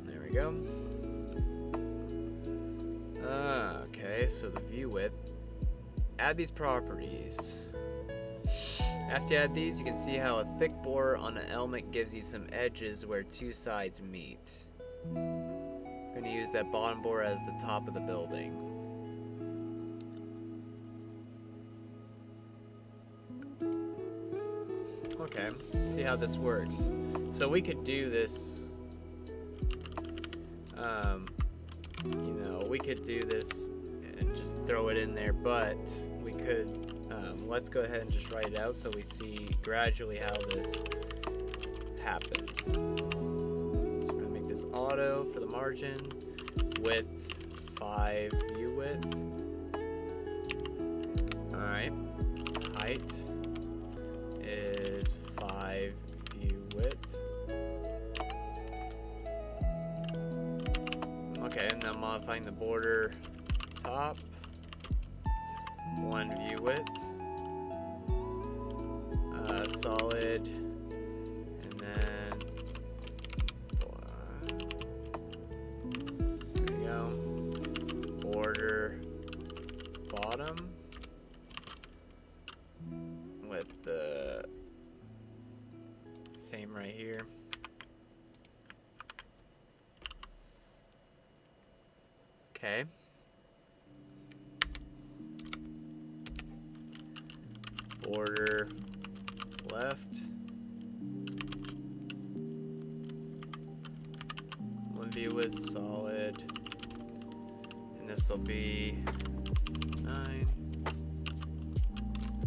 [SPEAKER 1] There we go. Okay, so the view width. Add these properties. After you add these, you can see how a thick border on an element gives you some edges where two sides meet. I'm going to use that bottom border as the top of the building. Okay, see how this works. So we could do this, you know, we could do this and just throw it in there, but we could, let's go ahead and just write it out so we see gradually how this happens. So we're gonna make this auto for the margin, width 5 view width. All right, height is 5 view width. Okay, and now modifying the border top, 1 view width, solid, and then there you go, border bottom with the same right here. Okay. Border left. 1 view width solid. And this will be 9.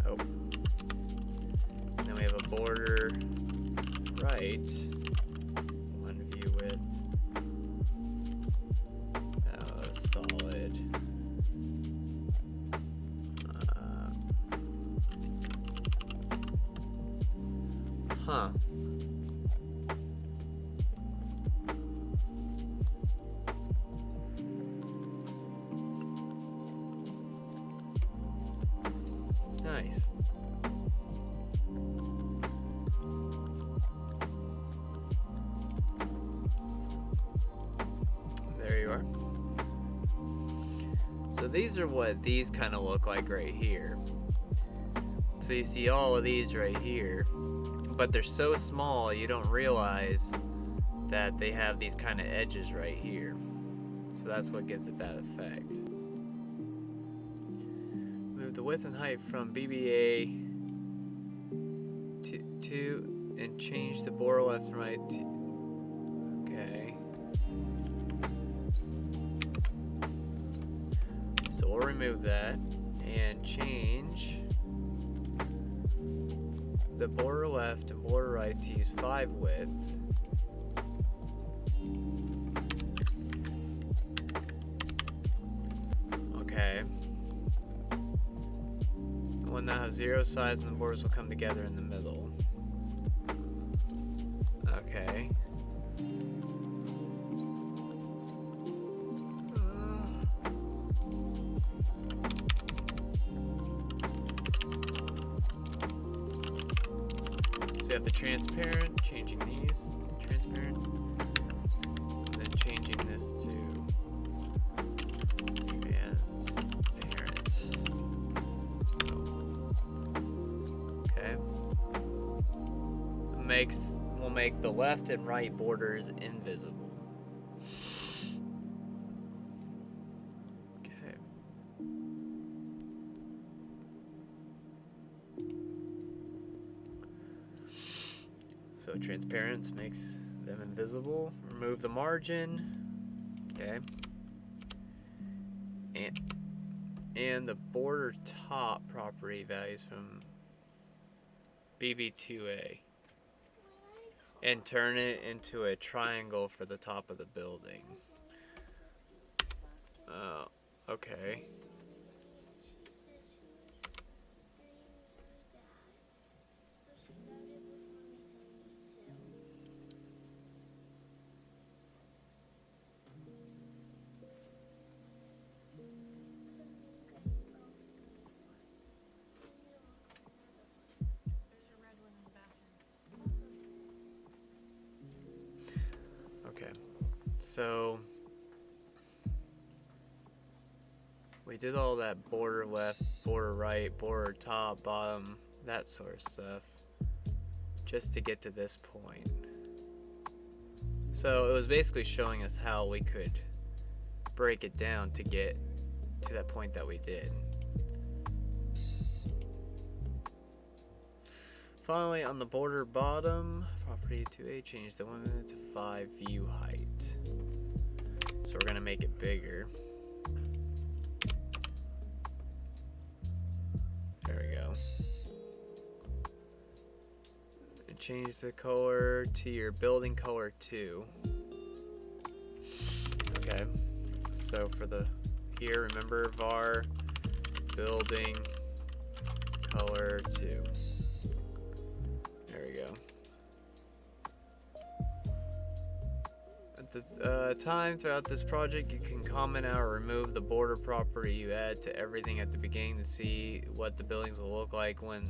[SPEAKER 1] Oh. And then we have a border right. 1 view width. Solid. Huh. Nice. There you are. So these are what these kind of look like right here. So you see all of these right here, but they're so small you don't realize that they have these kind of edges right here. So that's what gives it that effect. Move the width and height from BBA to and change the border left and right to, okay. So we'll remove that and change the border left and border right to use 5 width. Okay. One that has 0 size and the borders will come together in the middle. Okay. So you have the transparent, changing these to transparent, and then changing this to transparent. Okay. We'll make the left and right borders invisible. Okay. So transparency makes them invisible. Remove the margin. Okay. And the border top property values from BB2A. And turn it into a triangle for the top of the building. Okay. so we did all that border left, border right, border top, bottom, that sort of stuff, just to get to this point. So it was basically showing us how we could break it down to get to that point that we did. Finally, on the border bottom, property 2A, change the 1 to 5 view height. So we're gonna make it bigger. There we go. And change the color to your building color 2. Okay. So for the here, remember var building color 2. There we go. At the time throughout this project, you can comment out or remove the border property you add to everything at the beginning to see what the buildings will look like when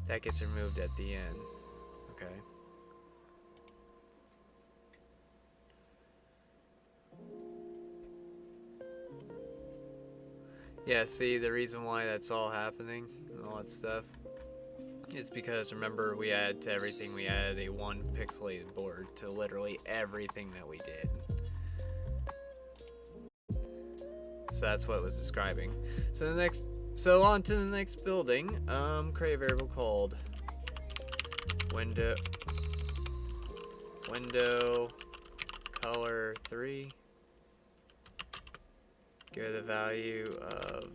[SPEAKER 1] that gets removed at the end. Okay. Yeah, see, the reason why that's all happening and all that stuff is because, remember, we added to everything, we added a 1 pixelated border to literally everything that we did. So that's what it was describing. So on to the next building. Create a variable called window color 3. Give it a value of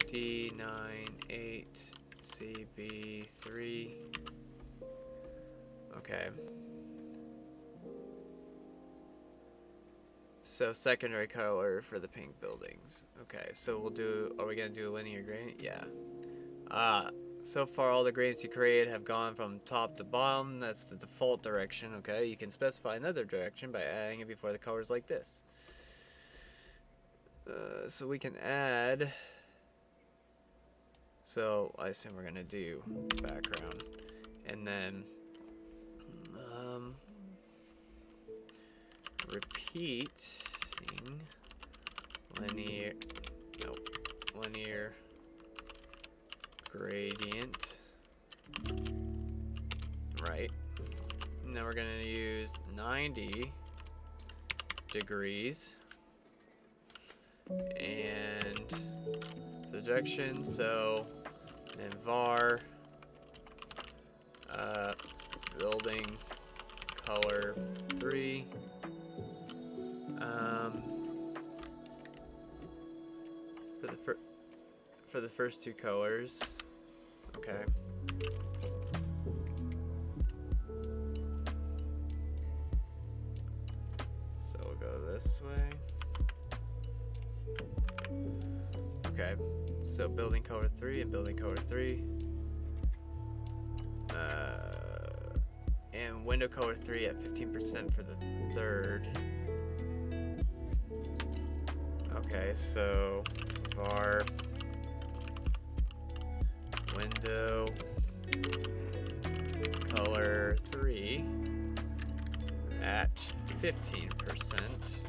[SPEAKER 1] D98CB3. Okay. So secondary color for the pink buildings. Okay, so we'll do, are we gonna do a linear gradient? Yeah. So far all the gradients you created have gone from top to bottom. That's the default direction, okay? You can specify another direction by adding it before the colors like this. So we can add, so I assume we're gonna do background, and then repeating linear gradient, right? And then we're gonna use 90 degrees. And the direction, so then var building color 3, for the first 2 colors. Okay. So we'll go this way. Okay, so building color 3 and building color 3. And window color 3 at 15% for the third. Okay, so var window color 3 at 15%.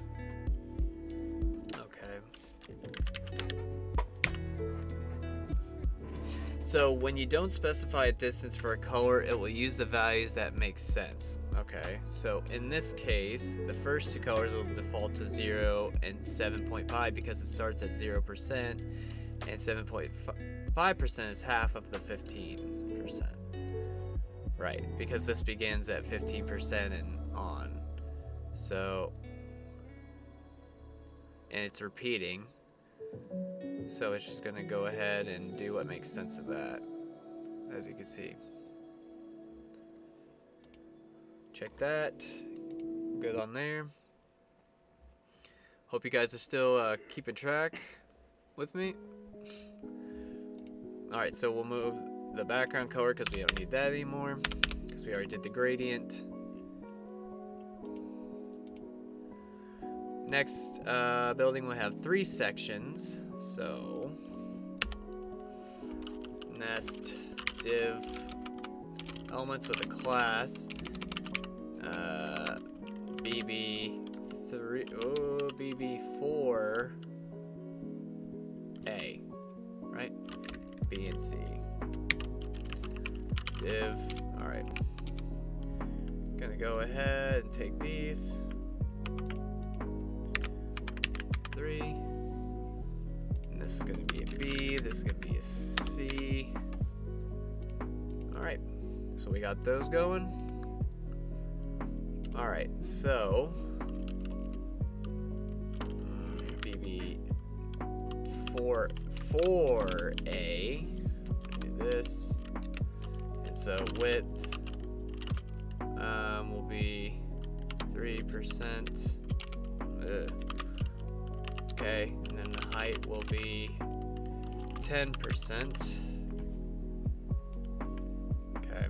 [SPEAKER 1] So when you don't specify a distance for a color, it will use the values that make sense. Okay, so in this case, the first 2 colors will default to 0 and 7.5 because it starts at 0%, and 7.5% is half of the 15%. Right, because this begins at 15% and on. So, and it's repeating. So it's just going to go ahead and do what makes sense of that, as you can see. Check that. Good on there. Hope you guys are still keeping track with me. Alright, so we'll move the background color because we don't need that anymore, because we already did the gradient. Next building will have 3 sections, so nest div elements with a class bb3 BB4A, right? B and C. Div. All right. Gonna go ahead and take these 3, and this is gonna be a B. This is gonna be a C. All right. So we got those going. All right. So BB4A. Do this, and so width will be 3%. Okay, and then the height will be 10%. Okay,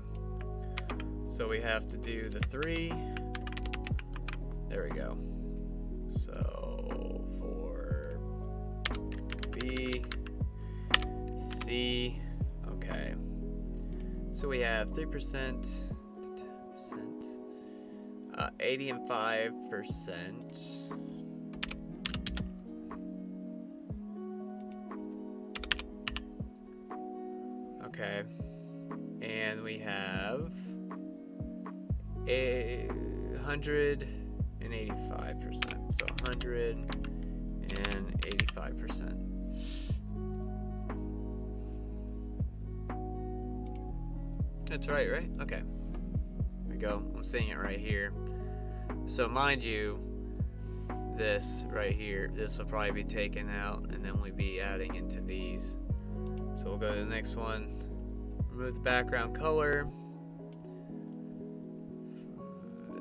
[SPEAKER 1] so we have to do the 3. There we go. So for B, C, okay. So we have 3%, 80 and 5%. Okay, and we have 185%. So 185%. That's right, right? Okay. There we go. I'm seeing it right here. So mind you, this right here, this will probably be taken out, and then we'll be adding into these. So we'll go to the next one. Remove the background color.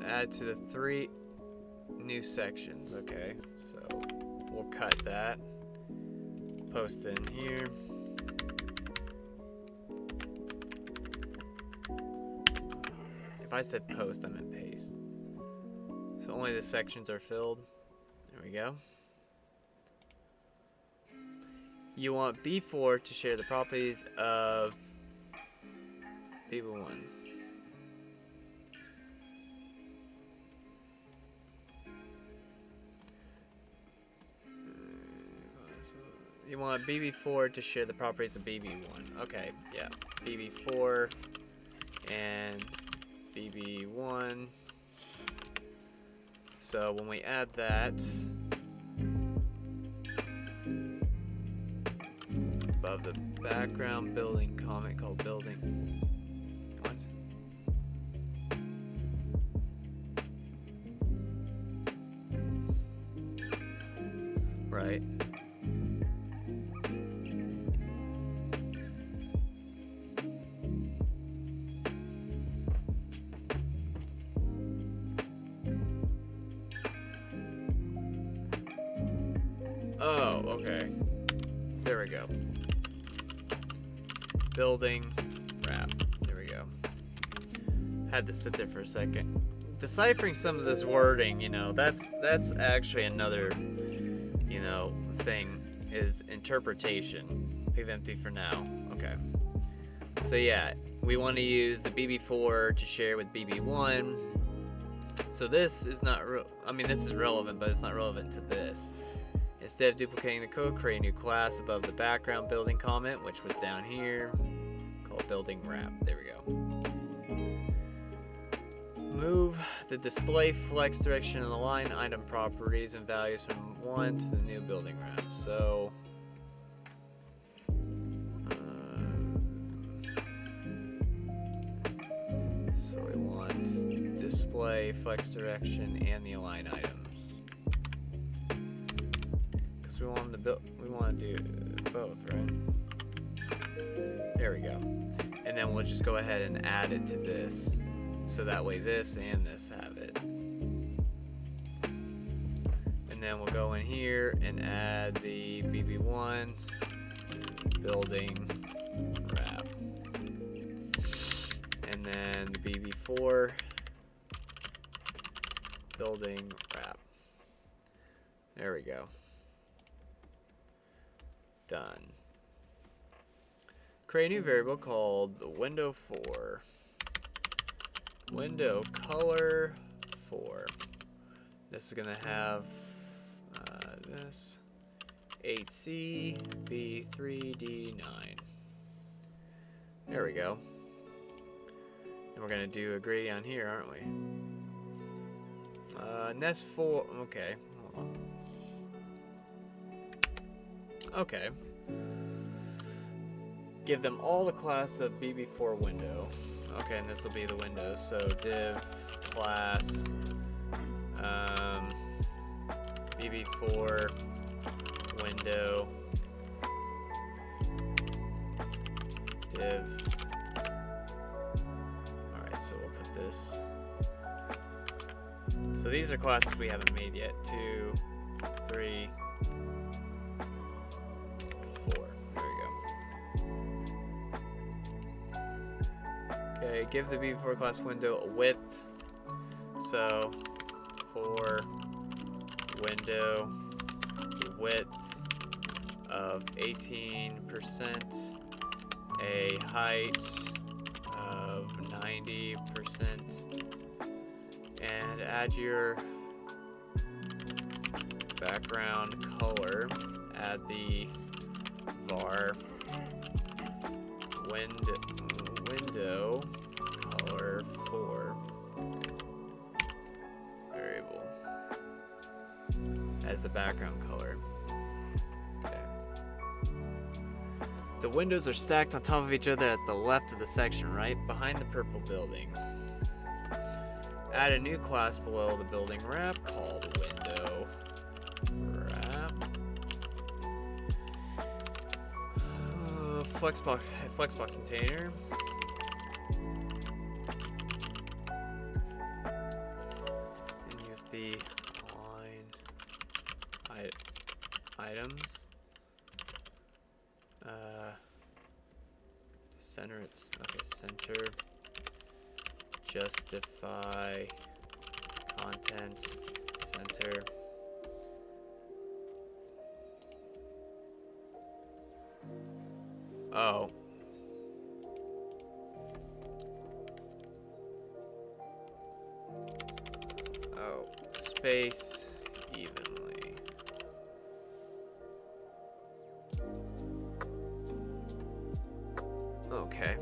[SPEAKER 1] Add to the 3 new sections. Okay, so we'll cut that. Post in here. If I said post, I meant paste. So only the sections are filled. There we go. You want B4 to share the properties of BB1. You want BB4 to share the properties of BB1. Okay, yeah. BB4 and BB1. So when we add that, above the background building comment called building. What? Right. Oh, okay. There we go. Building wrap. There we go. Had to sit there for a second. Deciphering some of this wording, you know, that's actually another, you know, thing is interpretation. Leave empty for now. Okay. So yeah, we want to use the BB4 to share with BB1. So this is not I mean, this is relevant, but it's not relevant to this. Instead of duplicating the code, create a new class above the background building comment, which was down here, called building wrap. There we go. Move the display flex direction and align item properties and values from 1 to the new building wrap. So, we want display flex direction and the align items. We want to build. We want to do both, right? There we go. And then we'll just go ahead and add it to this, so that way this and this have it. And then we'll go in here and add the BB1 building wrap, and then the BB4 building wrap. There we go. Done. Create a new variable called the window 4. Window color 4. This is gonna have this 8C, B3, D9. There we go. And we're gonna do a gradient here, aren't we? Nest 4. Okay. Hold on. Okay. Give them all the class of BB4 window. Okay, and this will be the window. So div class BB4 window div. Alright, so we'll put this. So these are classes we haven't made yet. 2, 3, 4. There we go. Okay, give the BB4 class window a width. So for window width of 18%, a height of 90%, and add your background color. Add the var window color for variable as the background color. Okay. The windows are stacked on top of each other at the left of the section, right behind the purple building. Add a new class below the building wrap called window wrap. Flexbox container. And use the line items. Center it's okay. Center. Justify content center. Oh. Oh. Space evenly. Okay.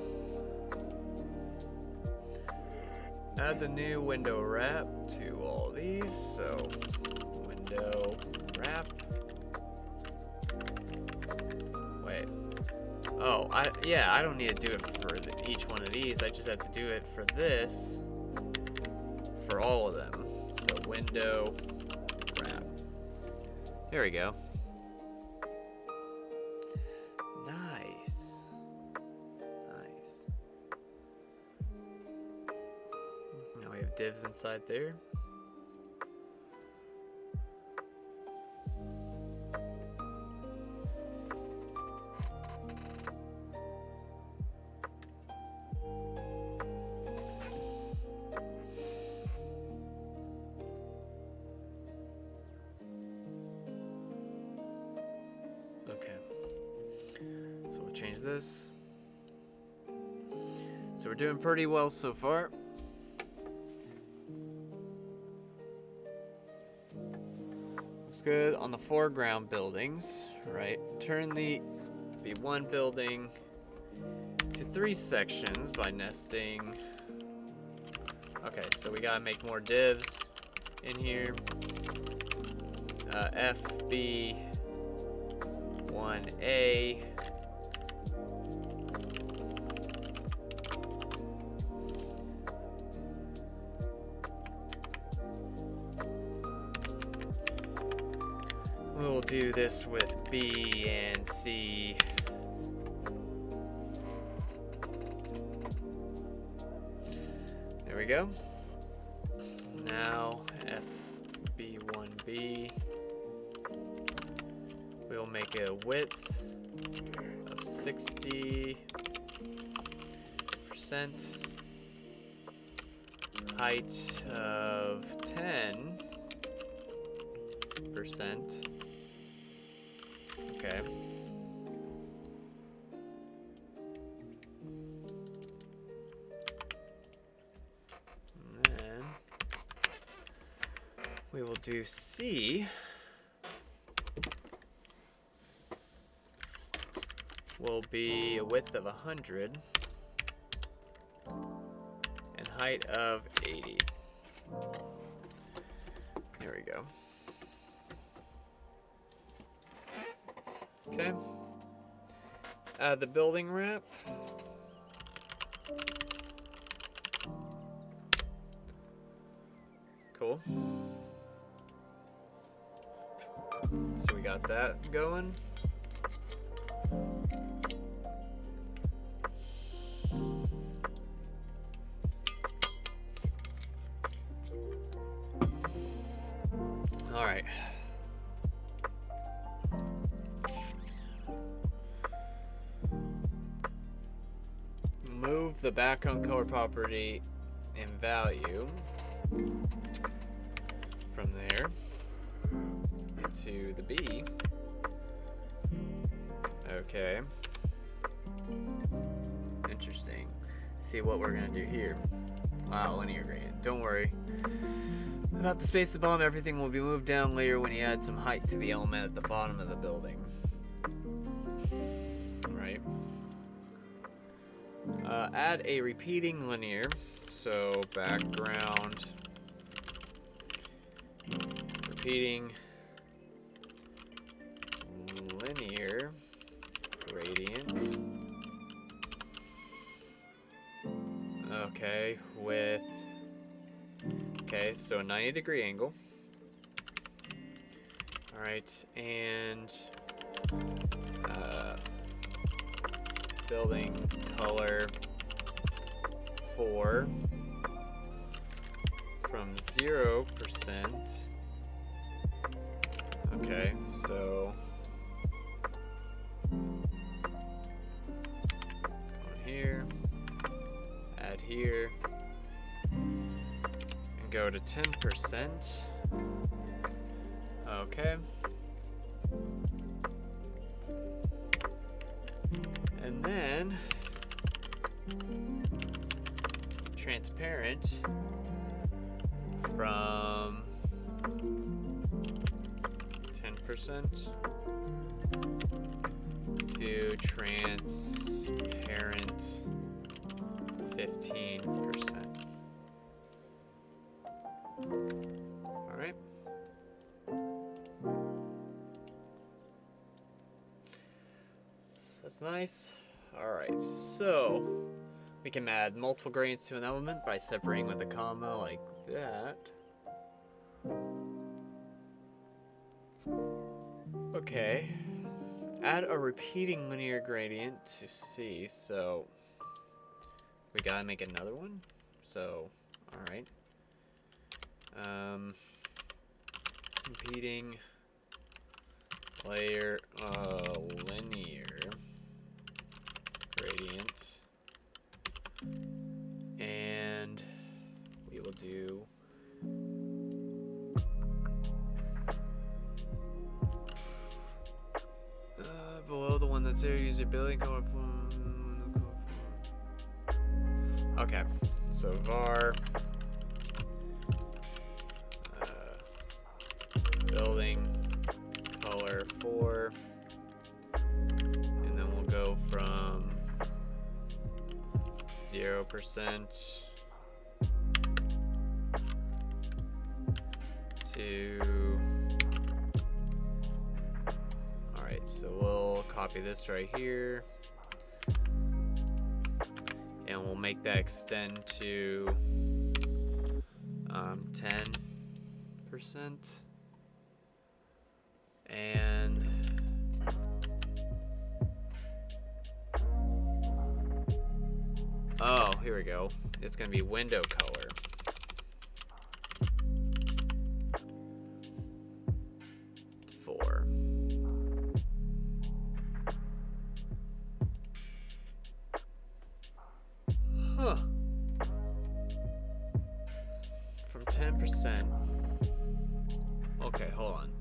[SPEAKER 1] Add the new window wrap to all these. So window wrap. Wait. Oh, I don't need to do it for each one of these. I just have to do it for this. For all of them. So window wrap. There we go. Nice. Nice. Now we have divs inside there. Change this. So we're doing pretty well so far. Looks good on the foreground buildings, right? Turn the one building to 3 sections by nesting. Okay, so we gotta make more divs in here. FB1A. We'll do this with B and C. There we go. Now FB1B. We'll make a width of 60%, height of 10%. Okay. And then We will do C. Will be a width of 100 and height of 80. There we go. Okay. Add the building wrap. Cool. So we got that going. All right. Move the background color property in value from there into the B. Okay. Interesting. See what we're gonna do here. Wow, linear gradient. Don't worry about the space at the bottom. Everything will be moved down later when you add some height to the element at the bottom of the building. Right. Add a repeating linear. So background repeating linear gradient. Okay, with so a 90-degree angle. All right, and building color 4 from 0%. Okay, so on here, add here, and go to 10%. Okay. And then transparent from 10% to transparent 15%. All right. So that's nice. All right, so we can add multiple gradients to an element by separating with a comma like that. Okay. Add a repeating linear gradient to C, so we gotta make another one. So, all right. Repeating layer linear gradient, and we will do below the one that's there, use your building color form. Okay, so var building color 4, and then we'll go from 0% to, all right, so we'll copy this right here, and we'll make that extend to 10%. And oh, here we go. It's gonna be window color. Huh. From 10%. Okay, hold on.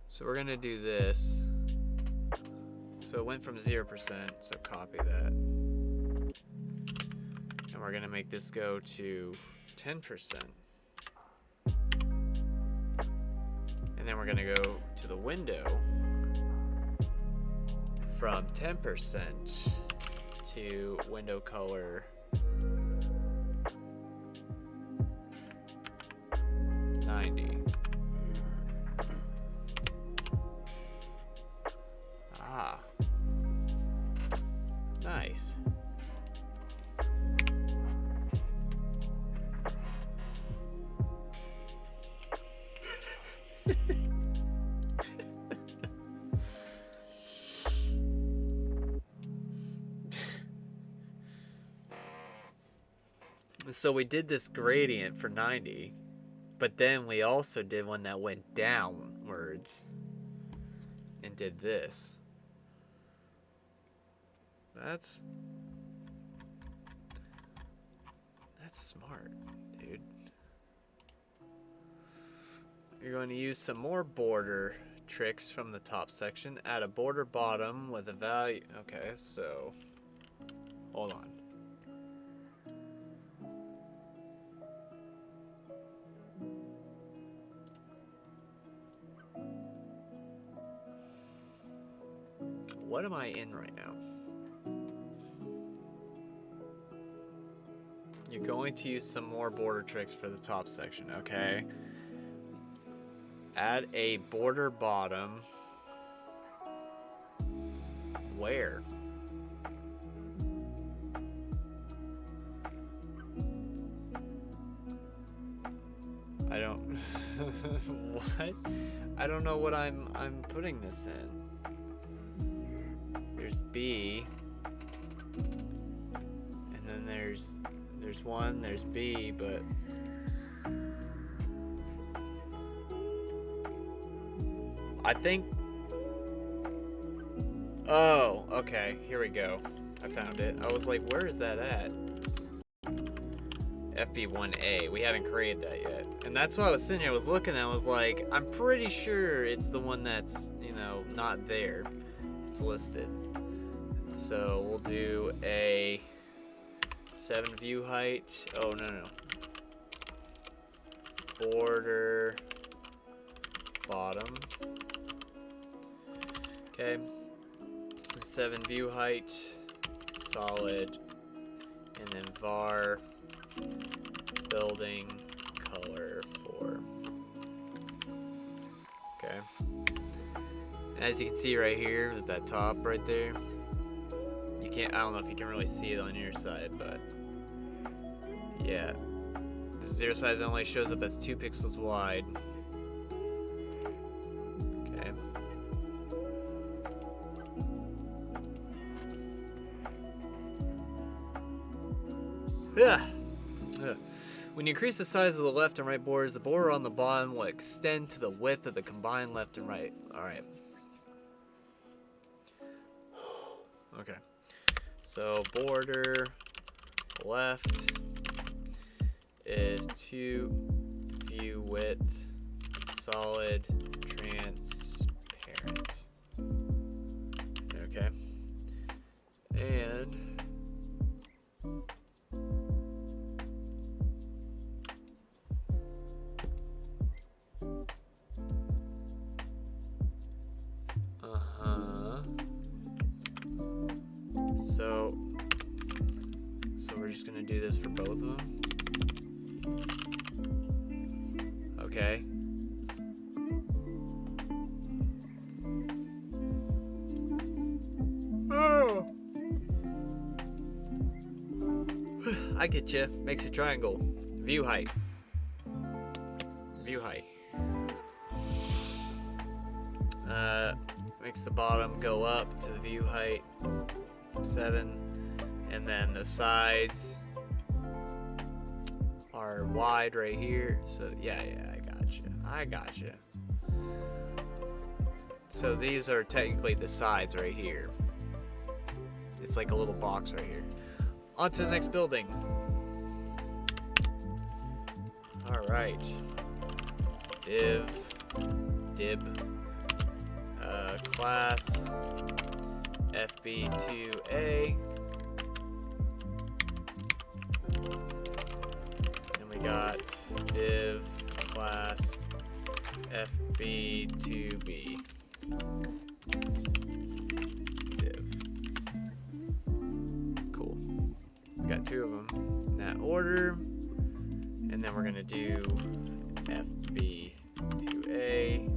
[SPEAKER 1] So we're gonna do this. So it went from 0%, so copy that. And we're gonna make this go to 10%. then we're gonna go to the window from 10% to window color 90. Ah, nice. So we did this gradient for 90, but then we also did one that went downwards and did this. That's smart, dude. You're going to use some more border tricks from the top section. Add a border bottom with a value. Okay, so hold on. What am I in right now? You're going to use some more border tricks for the top section, okay? Add a border bottom. Where? I don't what? I don't know what I'm putting this in. There's B, and then there's one, there's B, but I think, oh, okay, here we go. I found it. I was like, where is that at? FB1A. We haven't created that yet. And that's why I was sitting here, I was looking, I was like, I'm pretty sure it's the one that's, you know, not there. It's listed. So we'll do a 7 view height. Oh, no. Border bottom. Okay. 7 view height, solid, and then var building color 4. Okay. And as you can see right here with that top right there, you can't, I don't know if you can really see it on your side, but yeah. This zero size only shows up as 2 pixels wide. Okay. When you increase the size of the left and right borders, the border on the bottom will extend to the width of the combined left and right. Alright. Okay. So border left is 2 view width, solid, transparent. Okay. And So we're just gonna do this for both of them. Okay. Oh. I get you. Makes a triangle. View height. View height. Makes the bottom go up to the view height 7, and then the sides are wide right here. So yeah, I got you. So these are technically the sides right here. It's like a little box right here. On to the next building. All right. Dib, class FB2A. And we got div class FB2B div. Cool. We got two of them in that order, and then we're gonna do FB2A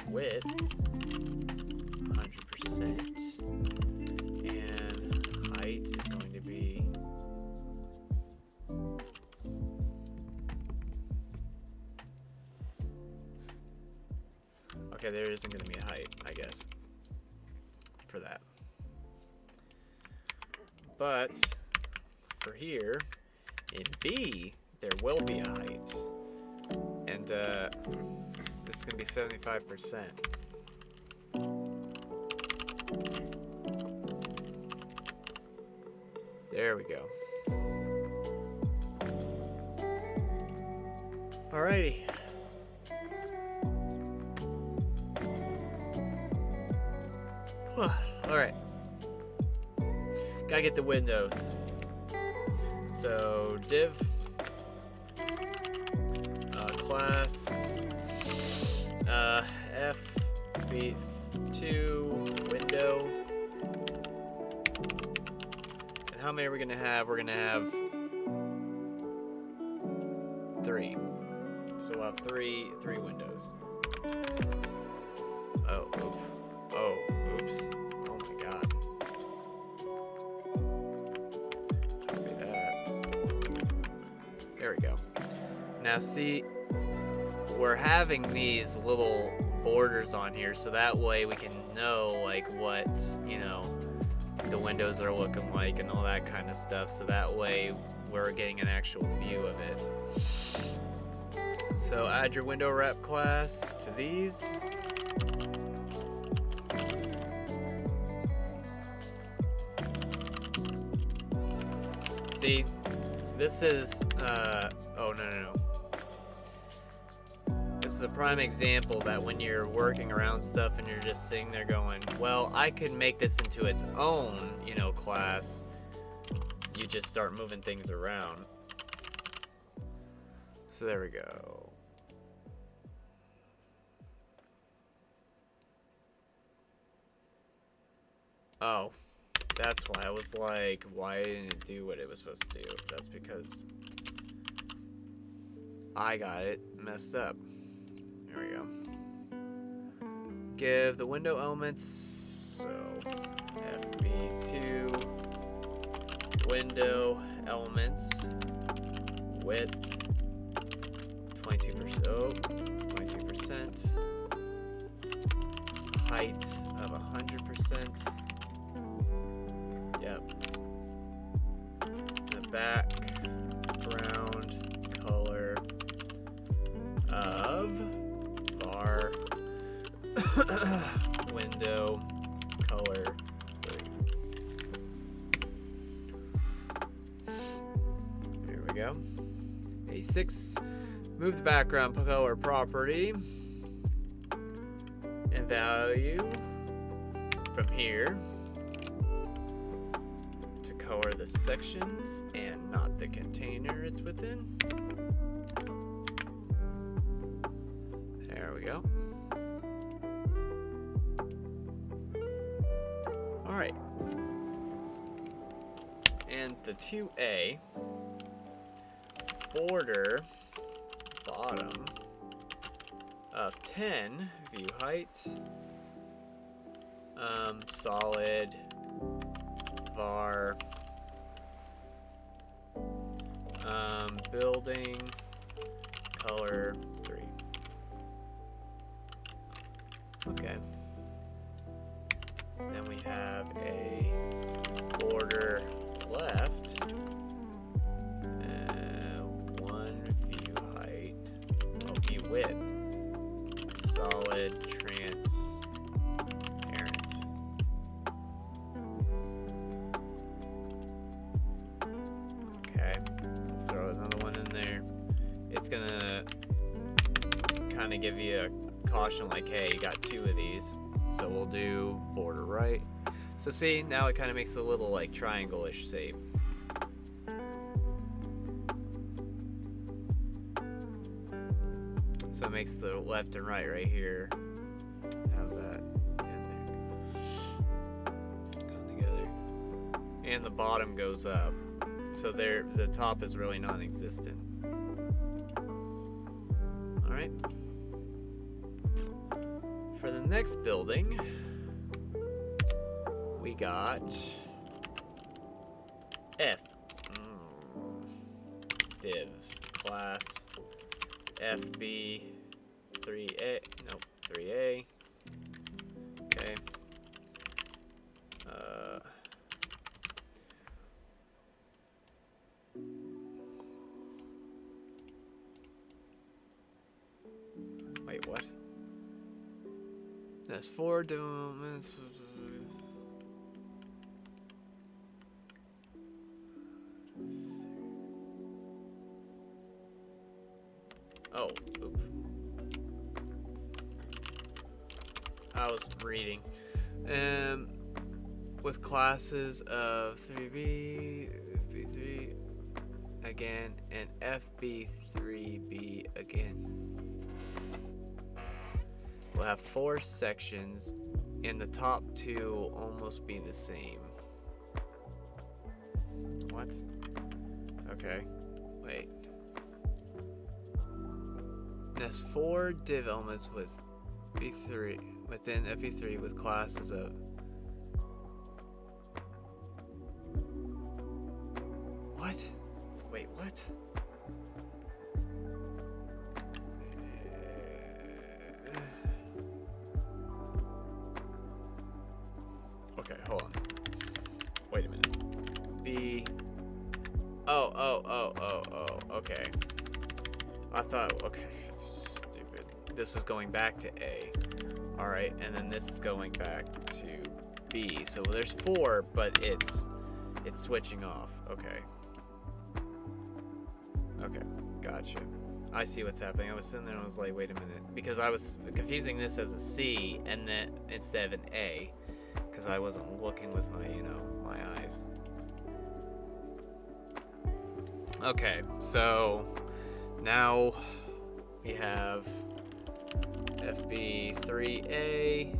[SPEAKER 1] width 100%, and height is going to be okay. There isn't going to be a height, I guess, for that. But for here in B, there will be a height, and this is going to be 75%. There we go. Alrighty. Alright. Gotta get the windows. So div class FB2 window. And how many are we gonna have? We're gonna have 3. So we'll have three windows. Oh, oops. Oh, oops. Oh my god. Copy that. There we go. Now see, we're having these little borders on here, so that way we can know like what, you know, the windows are looking like and all that kind of stuff, so that way we're getting an actual view of it. So add your window wrap class to these. See, this is, oh no. This is a prime example that when you're working around stuff and you're just sitting there going, well, I could make this into its own, you know, class. You just start moving things around. So there we go. Oh, that's why I was like, why didn't it do what it was supposed to do? That's because I got it messed up. There we go. Give the window elements, so FB2 window elements width 22%. Oh, 22%. Height of 100%. Yep. The background color of var window color 3. Here we go. A6. Move the background color property and value from here to color the sections and not the container it's within. There we go. All right. And the 2A border bottom of 10 view height, solid var building color 3. Okay. Then we have a border left, 1 view height, view width, solid transparent. Okay, I'll throw another one in there. It's gonna kind of give you a caution like, hey, you got 2 of these. So we'll do border right. So see, now it kind of makes a little like triangle-ish shape. So it makes the left and right here have that in there. Go together. And the bottom goes up. So there, the top is really non-existent. Alright. For the next building, we got F. Divs. Class. FB3A. Nope. 3A. Okay. Wait, what? That's 4 domains. Oh, oop. I was reading. With classes of 3B, FB3 again, and FB3B again. We'll have 4 sections, and the top 2 will almost be the same. What? Okay, wait. There's 4 div elements with B3 within FB3 with classes of. What? Wait, what? Okay, hold on. Wait a minute. B. Oh. Okay. I thought. Okay. Stupid. This is going back to A. All right, and then this is going back to B. So there's 4, but it's switching off. Okay. Okay. Gotcha. I see what's happening. I was sitting there and I was like, wait a minute, because I was confusing this as a C and then instead of an A. Because I wasn't looking with my, my eyes. Okay, so now we have FB3A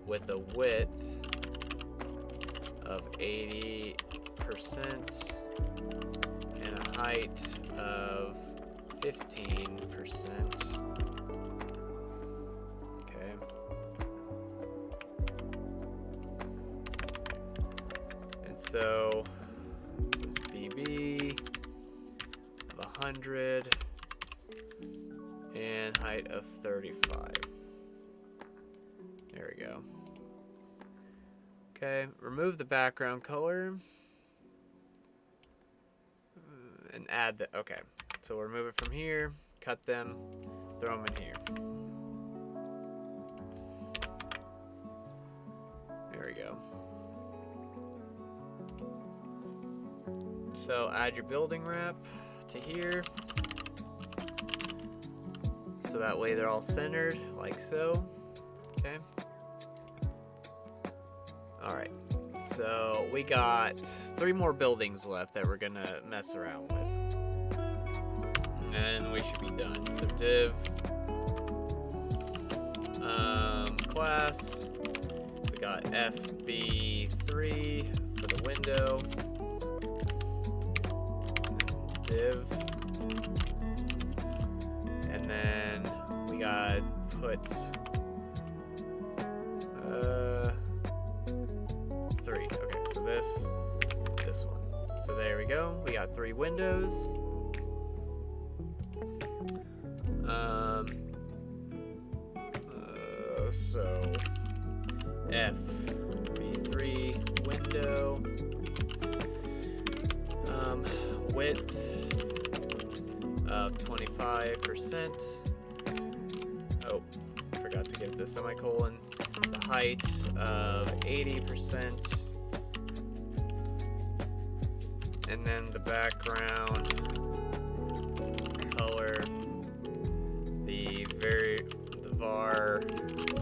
[SPEAKER 1] with a width of 80% and a height of 15%. So this is BB of 100 and height of 35. There we go. Okay, remove the background color and add the. Okay, so we'll remove it from here, cut them, throw them in here. There we go. So add your building wrap to here. So that way they're all centered, like so. Okay. Alright. So we got 3 more buildings left that we're gonna mess around with. And we should be done. So div class. We got FB3 for the window. Div, and then we got put 3. Okay, so this one. So there we go. We got 3 windows. So FB3 window. Width of 25%. Oh, forgot to get the semicolon. The height of 80%. And then the background color, the var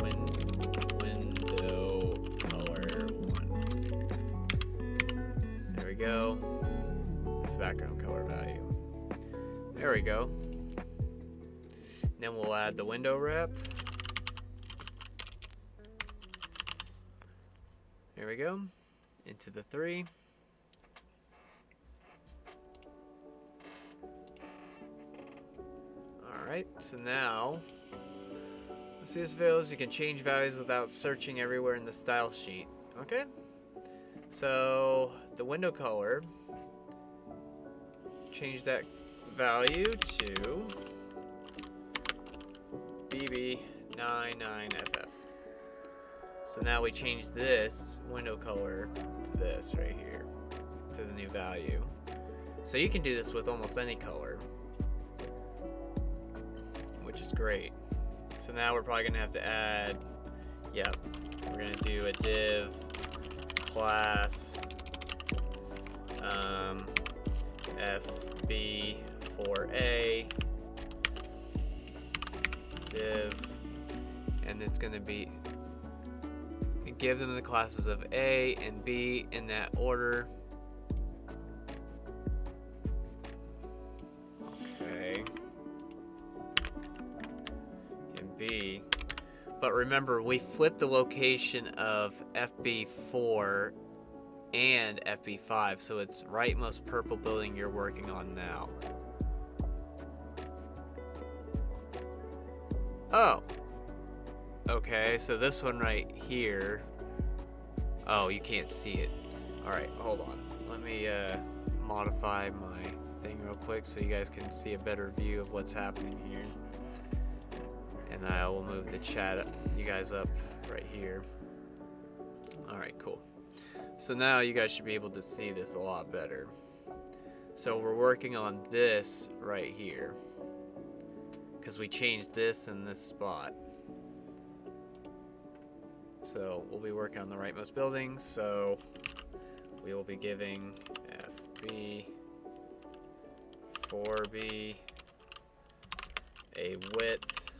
[SPEAKER 1] window color 1. There we go. This background color value. There we go. Then we'll add the window wrap. There we go. Into the 3. Alright, so now with CSS Variables you can change values without searching everywhere in the style sheet. Okay? So the window color, change that value to BB99FF. So now we change this window color to this right here, to the new value. So you can do this with almost any color, which is great. So now we're probably gonna have to add, yep, we're gonna do a div class FB4A div, and it's gonna be, give them the classes of A and B in that order. Okay. And B. But remember, we flipped the location of FB4 and FB5, so it's rightmost purple building you're working on now. Oh. Okay, so this one right here. Oh, you can't see it. Alright, hold on. Let me modify my thing real quick so you guys can see a better view of what's happening here. And I will move the chat, you guys up right here. Alright, cool. So now you guys should be able to see this a lot better. So we're working on this right here, because we changed this in this spot. So we'll be working on the rightmost building, so we will be giving FB 4B a width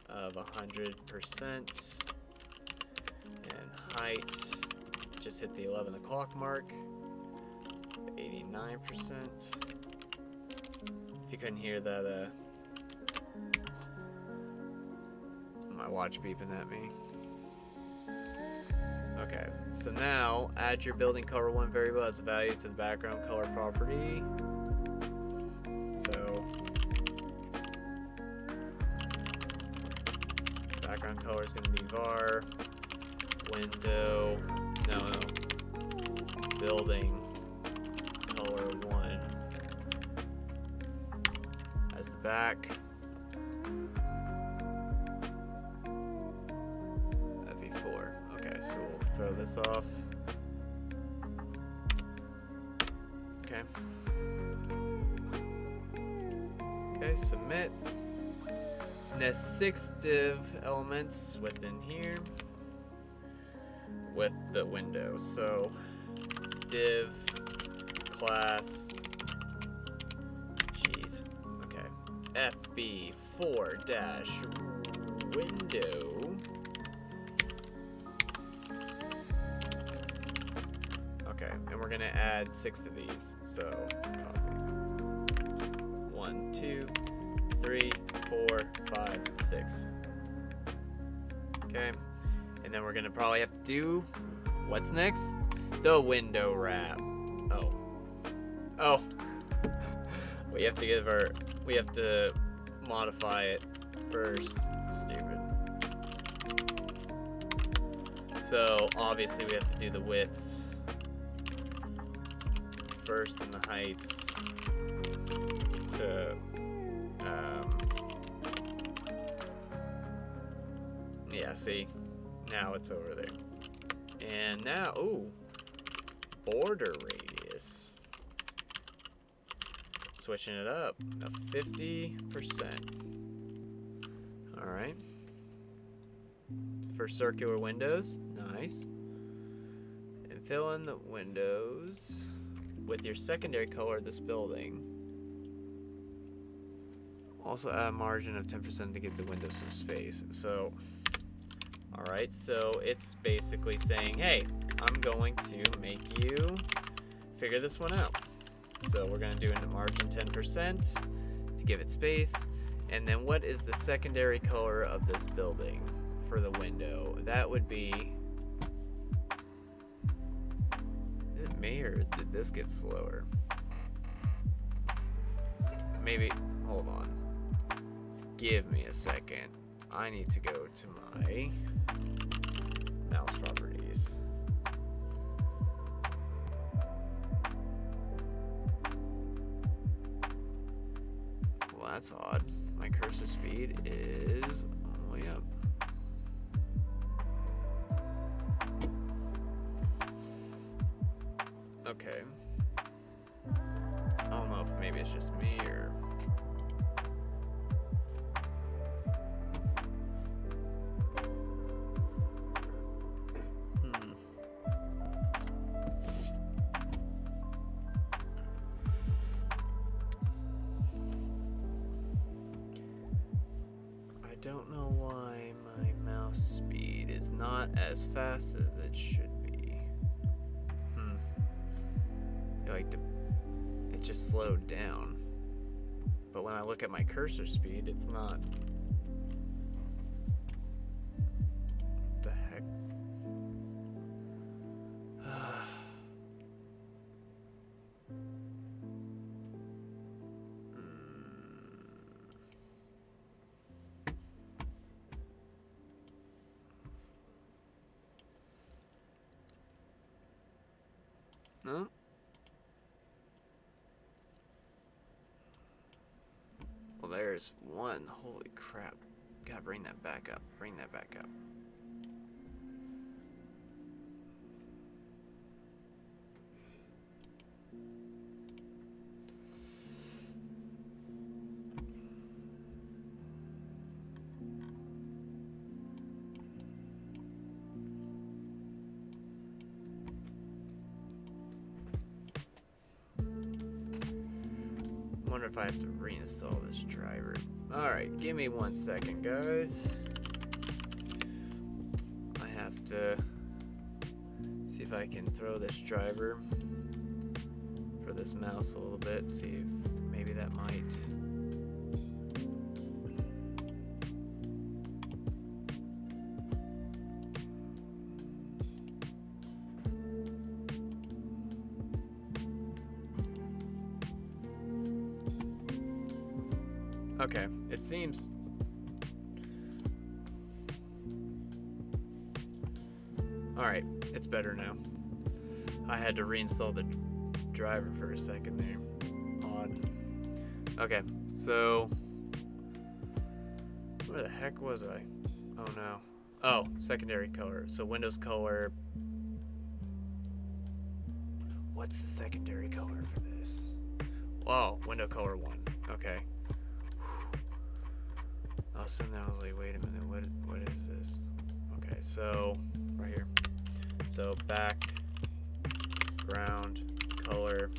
[SPEAKER 1] of 100% and height, just hit the 11 o'clock mark, 89%. If you couldn't hear that, my watch beeping at me. Okay, so now add your building color 1 variable as a value to the background color property. So background color is going to be var window, no, building color 1 as the back. So we'll throw this off. Okay. Okay, submit. And there's 6 div elements within here with the window. So div class, jeez, okay, FB4 dash window. Okay, and we're gonna add 6 of these. So copy. 1, 2, 3, 4, 5, 6. Okay, and then we're gonna probably have to do, what's next? The window wrap. Oh. we have to modify it first. Stupid. So obviously we have to do the widths first and the heights to yeah, see, now it's over there. And now, ooh, border radius, switching it up, a 50%. All right, for circular windows, nice. And fill in the windows with your secondary color of this building. Also add a margin of 10% to give the window some space. So, alright, so it's basically saying, hey, I'm going to make you figure this one out. So we're going to do a margin 10% to give it space. And then what is the secondary color of this building for the window? That would be... Is it me or did this get slower? Maybe, hold on. Give me a second. I need to go to my mouse properties. Well, that's odd. My cursor speed is all the way up. Okay. I don't know if maybe it's just me or... I don't know why my mouse speed is not as fast as it should be. It just slowed down. But when I look at my cursor speed, it's not. What the heck? No? Well, there's one. Holy crap. Gotta bring that back up. Bring that back up. Wonder if I have to reinstall this driver. Alright, give me 1 second, guys. I have to see if I can throw this driver for this mouse a little bit, see if maybe that might. Okay, it seems. Alright, it's better now. I had to reinstall the driver for a second there. Odd. Okay, so where the heck was I? Oh no. Oh, secondary color. So Windows color. What's the secondary color for this? Oh, window color 1. Okay. I was sitting there, I was like, wait a minute, what is this? Okay, so, right here. So, background, color,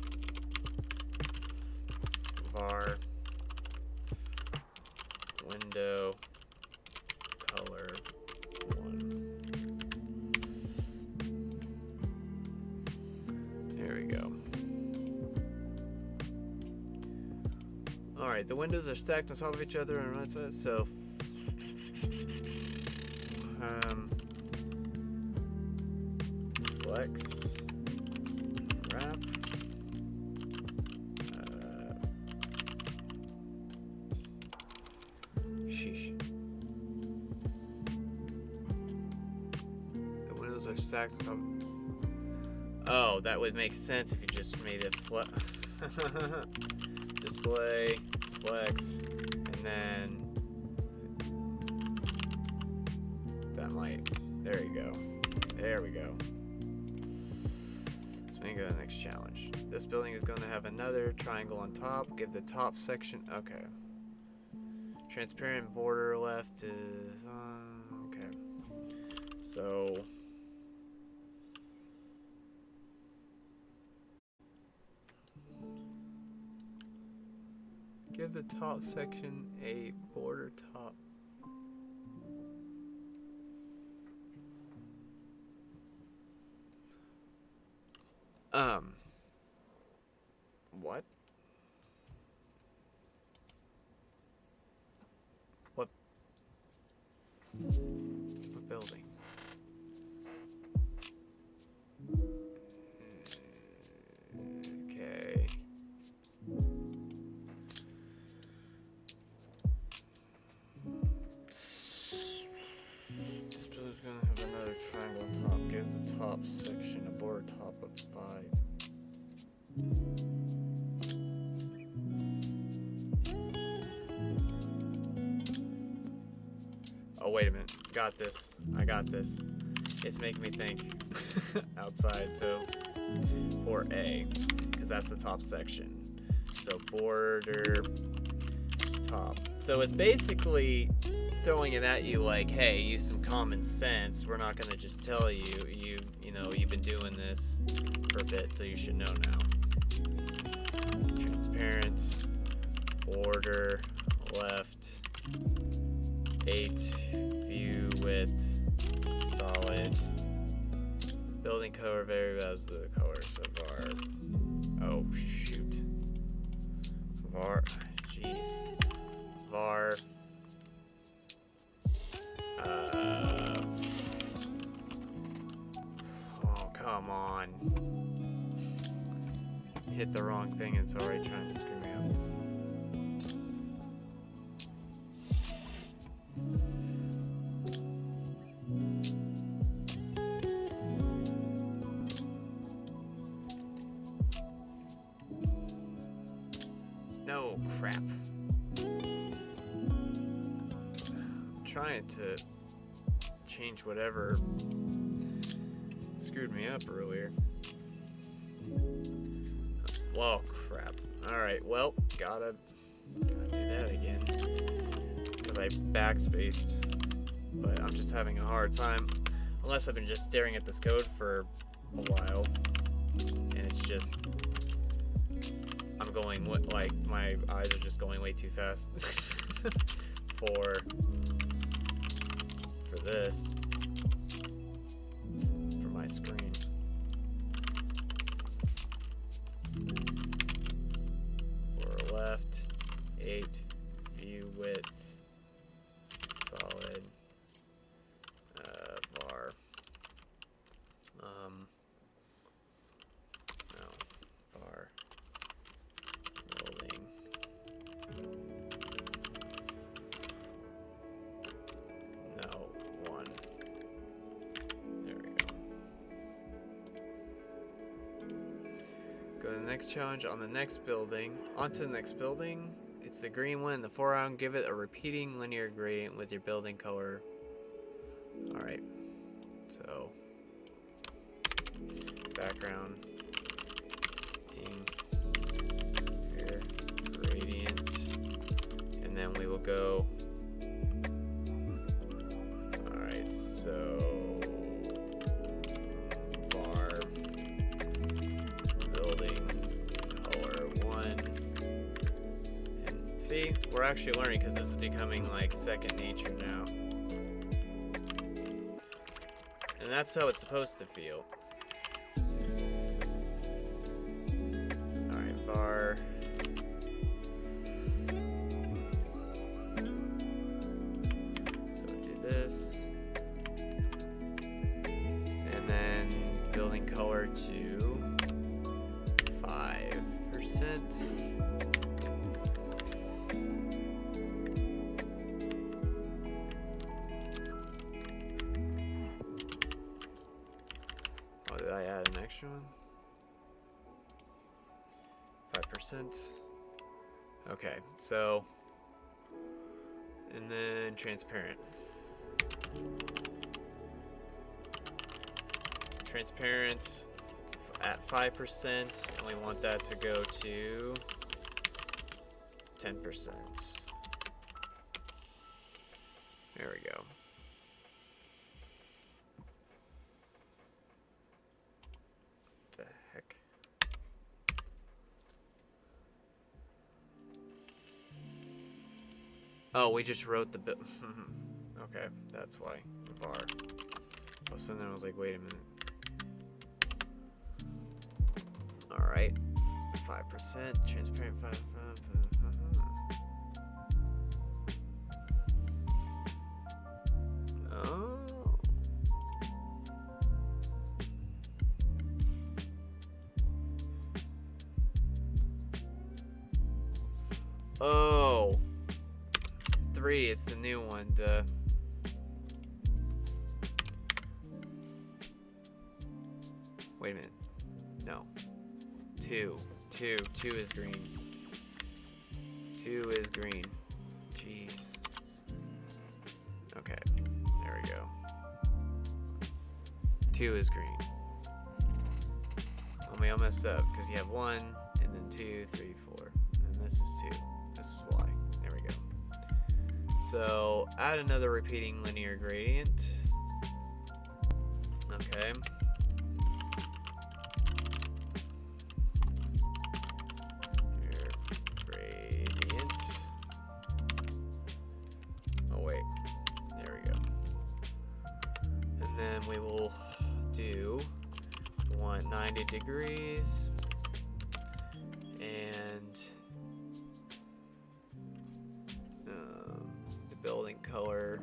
[SPEAKER 1] var, window, color, 1. There we go. Alright, the windows are stacked on top of each other and what's that? So flex wrap sheesh. The windows are stacked on top. Oh, that would make sense if you just made it flat. Display, flex, and then that might, there you go. There we go. So we can go to the next challenge. This building is going to have another triangle on top. Give the top section, okay. Transparent border left is, okay. So, give the top section a border top. What? What building? Okay. This building's gonna have another triangle on top. Give the top section a border top of 5. Oh, wait a minute. Got this. I got this. It's making me think outside. So for A, because that's the top section. So border top. So it's basically throwing it at you like, hey, use some common sense. We're not going to just tell you, you know, you've been doing this for a bit, so you should know now. Transparent, border, left, 8, view width, solid. Building color variable as the colors of our, oh shoot. Var, jeez. Var, oh, come on. Hit the wrong thing and it's already trying to screw me up. No, crap. I'm trying to change whatever screwed me up earlier. Well, crap. Alright, well, gotta do that again. Because I backspaced. But I'm just having a hard time. Unless I've been just staring at this code for a while. And it's just... I'm going, like, my eyes are just going way too fast for this, for my screen. Or left, 8, view width, solid, var, no, var. Building. No, 1. There we go. Go to the next challenge on the next building. On to the next building. It's the green one in the foreground. Give it a repeating linear gradient with your building color. Alright. So, background. Gradient, and then we will go. Alright, so var building color 1. And see, we're actually learning because this is becoming like second nature now. And that's how it's supposed to feel. Alright, var. This, and then building color to 5%. Oh, did I add an extra one? 5%. Okay, so, and then transparent. Transparent at 5%, and we want that to go to 10%. There we go. What the heck? Oh, we just wrote the bit. Okay, that's why. Var. Oh, so then I was like, wait a minute. Alright. 5%. Transparent 5. Oh, 3, it's the new one, duh. Wait a minute. No. 2 is green. 2 is green. Jeez. Okay, there we go. 2 is green. Oh, I messed up because you have 1 and then 2, 3, 4. And this is 2. This is why. There we go. So add another repeating linear gradient. Okay. Your gradient. Oh wait. There we go. And then we will do 90 degrees and the building color.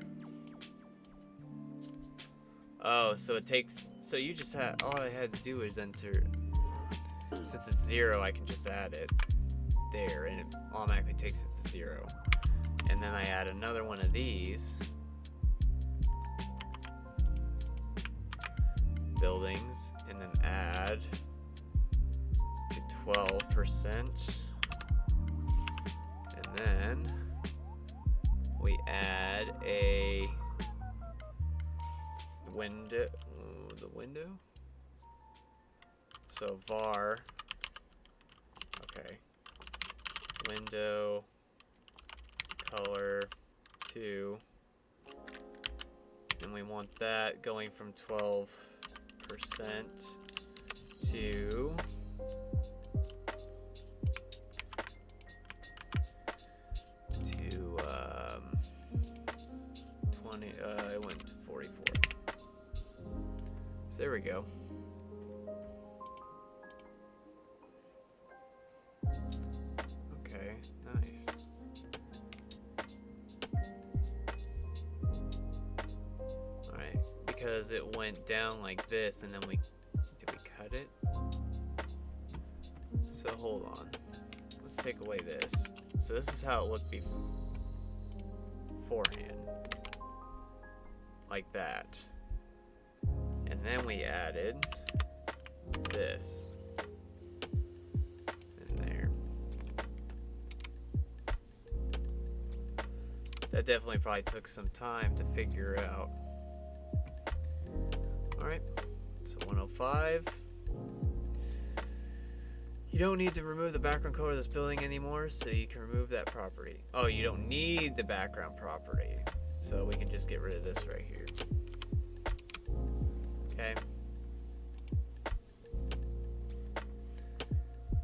[SPEAKER 1] Oh, so it takes, so you just had, all I had to do is enter, since it's 0, I can just add it there and it automatically takes it to 0. And then I add another one of these buildings and then add to 12%. And then we add a window, the window. So var, okay, window color 2, and we want that going from 12% to 20. It went to 44. So there we go. Okay, nice. Alright, because it went down like this and then did we cut it? So hold on. Let's take away this. So this is how it looked beforehand. Like that. And then we added this in there. That definitely probably took some time to figure out. Alright, so 105. You don't need to remove the background color of this building anymore, so you can remove that property. Oh, you don't need the background property, so we can just get rid of this right here. Okay.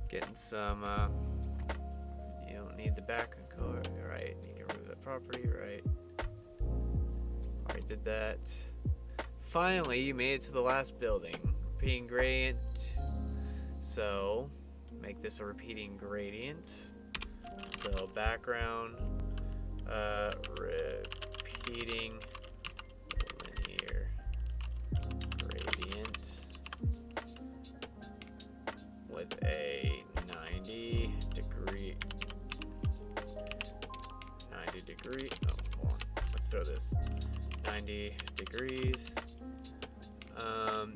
[SPEAKER 1] Getting some, you don't need the background color, right? You can remove that property, right? Already did that. Finally, you made it to the last building. Repeating gradient. So, make this a repeating gradient. So, background, repeating linear gradient with a 90 degree, oh, hold on, let's throw this, 90 degrees,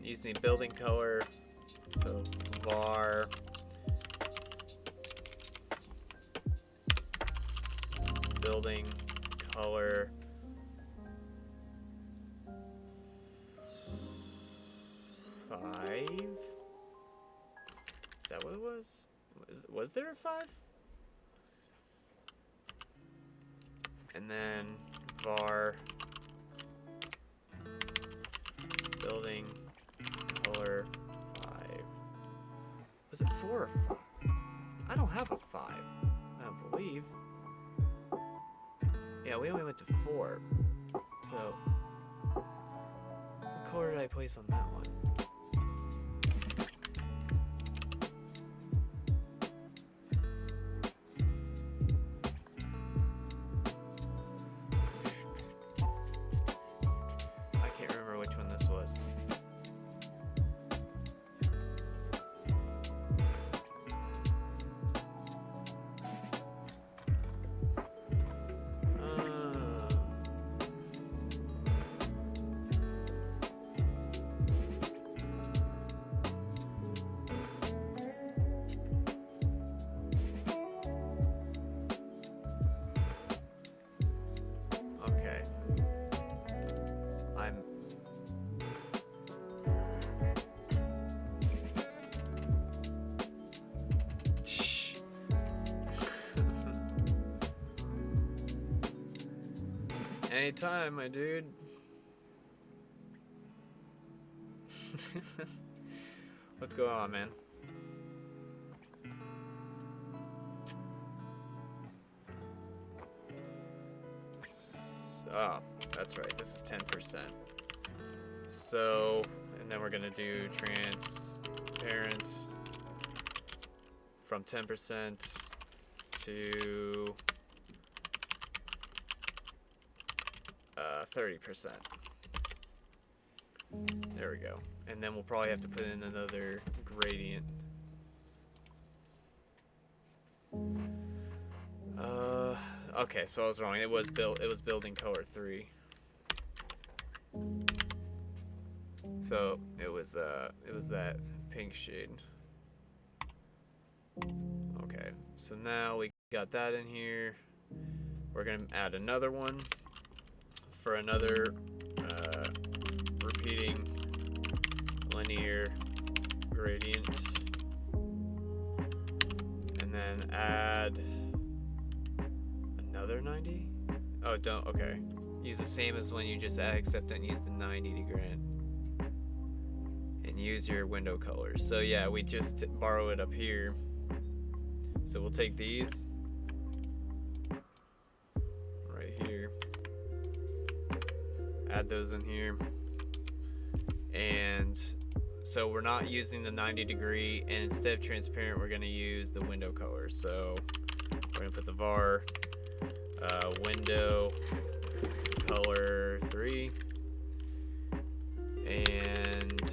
[SPEAKER 1] using the building color, so var building color 5. Is that what it was? Was there a 5? And then var building color 5. Was it 4 or 5? I don't have a 5. I don't believe. Yeah, we only went to 4. So, what color did I place on that one? I can't remember which one this was. Anytime, my dude. What's going on, man? Oh, that's right. This is 10%. So, and then we're gonna do transparent from 10% to 30%. There we go. And then we'll probably have to put in another gradient. Okay, so I was wrong. It was building color 3. So it was that pink shade. Okay, so now we got that in here. We're gonna add another one for another repeating linear gradient, and then add another 90. Oh, don't. Okay, use the same as when you just add, except don't use the 90 gradient, and use your window colors. So yeah, we just borrow it up here. So we'll take these right here, add those in here, and so we're not using the 90 degree, and instead of transparent we're going to use the window color. So we're going to put the var window color 3, and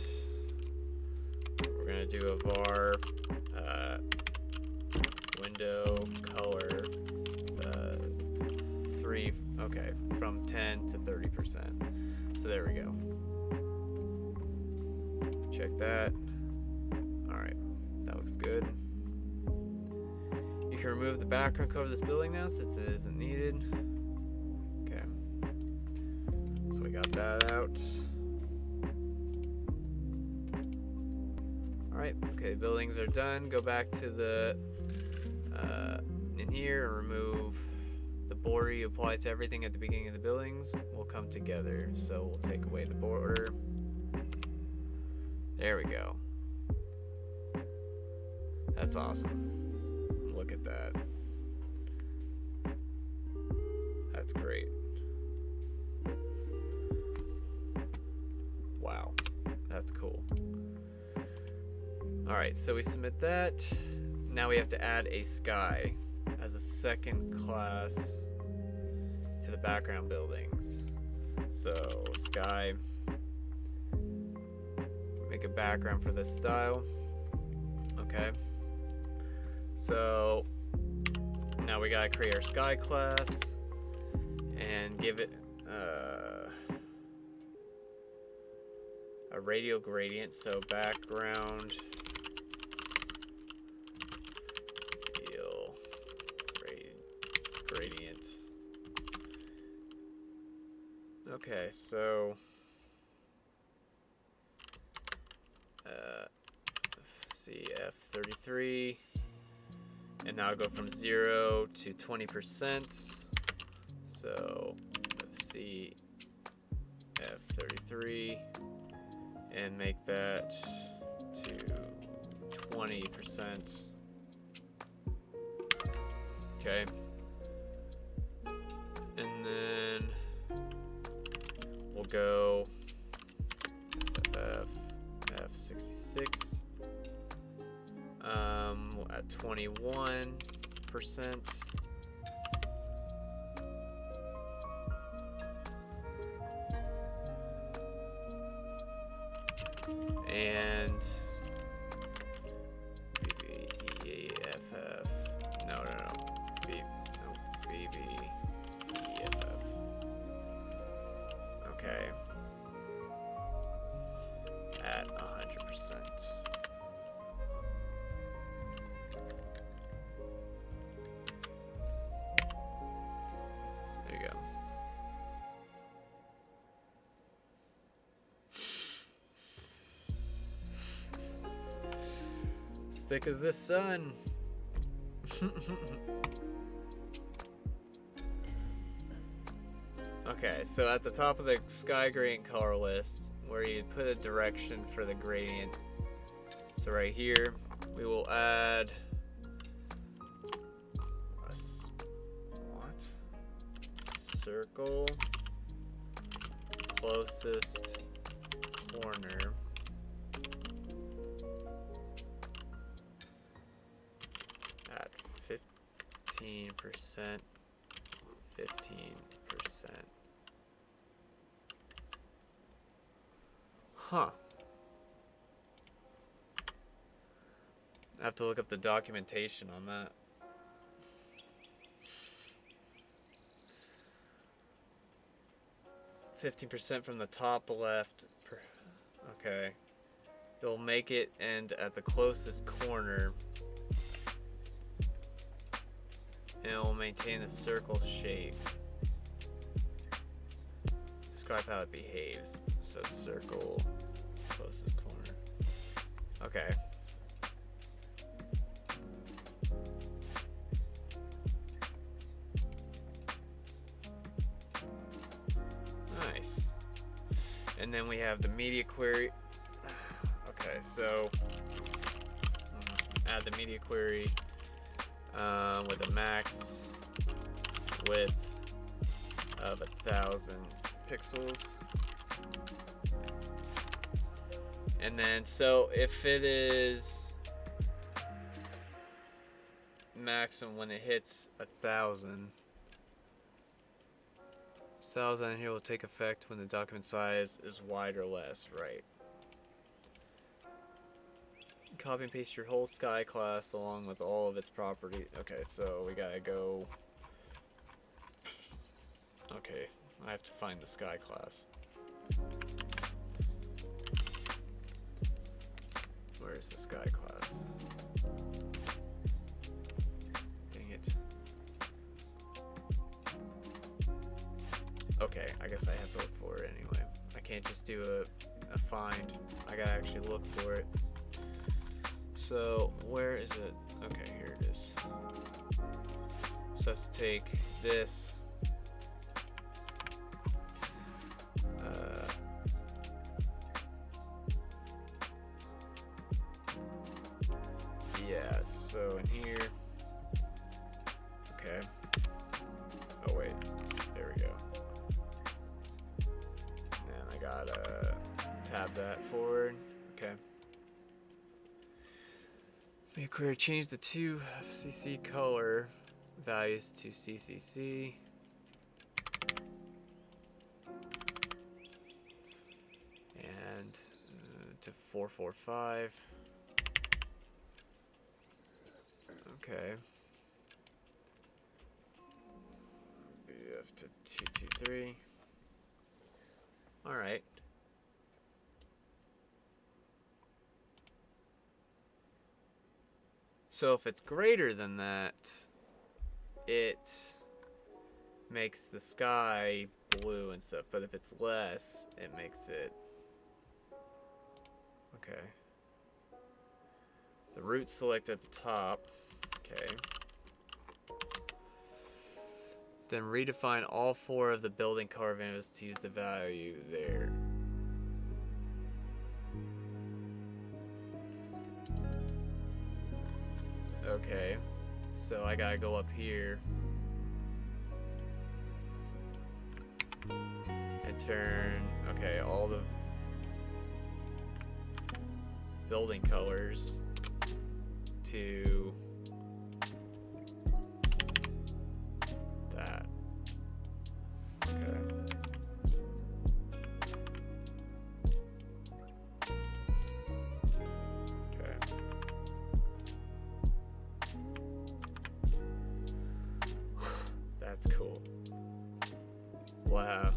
[SPEAKER 1] we're going to do a var window color 3, okay, from 10 to 30%. So there we go. Check that. Alright, that looks good. You can remove the background cover of this building now since it isn't needed. Okay. So we got that out. Alright, okay, buildings are done. Go back to the in here and remove the border you apply to everything at the beginning of the buildings. Will come together. So we'll take away the border. There we go. That's awesome. Look at that. That's great. Wow. That's cool. Alright, so we submit that. Now we have to add a sky as a second class to the background buildings. So sky, make a background for this style. Okay. So now we gotta create our sky class and give it a radial gradient. So background gradient. Okay, so CF33, and now I'll go from 0 to 20%. So CF33 and make that to 20%. Okay. And then we'll go F66 at 21%. And BBEFF, no, BBEFF. Okay. At 100%. There you go. As thick as the sun. Okay, so at the top of the sky gradient color list, where you put a direction for the gradient, so right here, we will add a circle closest corner at 15%, 15%. Huh. I have to look up the documentation on that. %, from the top left. Okay. You'll make it end at the closest corner. And it will maintain the circle shape. Describe how it behaves. So circle, closest corner. Okay. Nice. And then we have the media query. Okay, so add the media query with a max width of 1,000 pixels. And then, so if it is maximum when it hits 1,000, 1,000 here will take effect when the document size is wide or less, right? Copy and paste your whole sky class along with all of its properties. Okay, so we gotta go. Okay, I have to find the sky class. Where's the sky class? Dang it. Okay, I guess I have to look for it anyway. I can't just do a find. I gotta actually look for it. So, where is it? Okay, here it is. So I have to take this. Yeah, so in here. Okay. Oh, wait. There we go. And I gotta tab that forward. Okay. Make query change the two FCC color values to CCC. And to 445. Okay. BF to 223. All right. So if it's greater than that, it makes the sky blue and stuff. But if it's less, it makes it... Okay. The root select at the top. Okay. Then redefine all 4 of the building color variables to use the value there. Okay. So I gotta go up here and turn, okay, all the building colors to that. Okay. Okay. That's cool. Wow.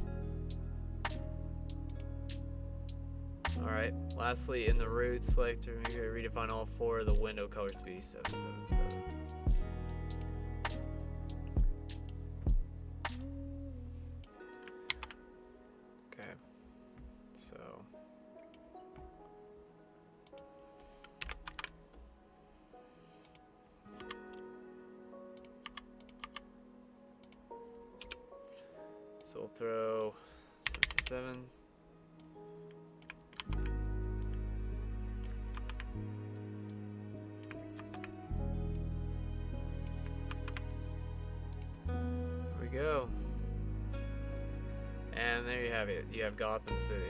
[SPEAKER 1] Alright, lastly, in the root selector, redefine all 4 of the window colors to be 777. Okay, so. So we'll throw 7. There we go. And there you have it. You have Gotham City.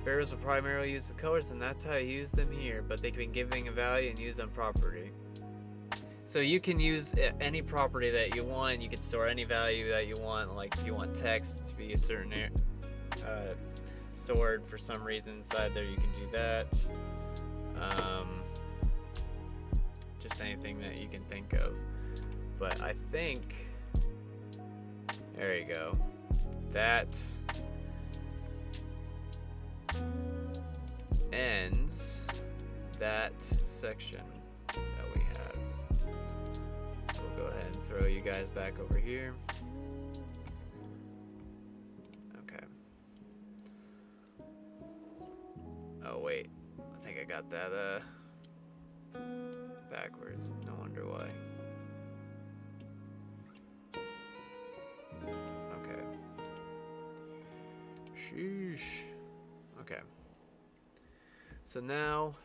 [SPEAKER 1] Variables will primarily use the colors, and that's how you use them here, but they can be giving a value and use on property. So you can use any property that you want. You can store any value that you want. Like if you want text to be a certain stored for some reason inside there, you can do that. Just anything that you can think of. But I think, there you go. That ends that section that we had. So we'll go ahead and throw you guys back over here. Okay. Oh wait, I think I got that backwards. No wonder why. Okay. Sheesh. Okay. So now,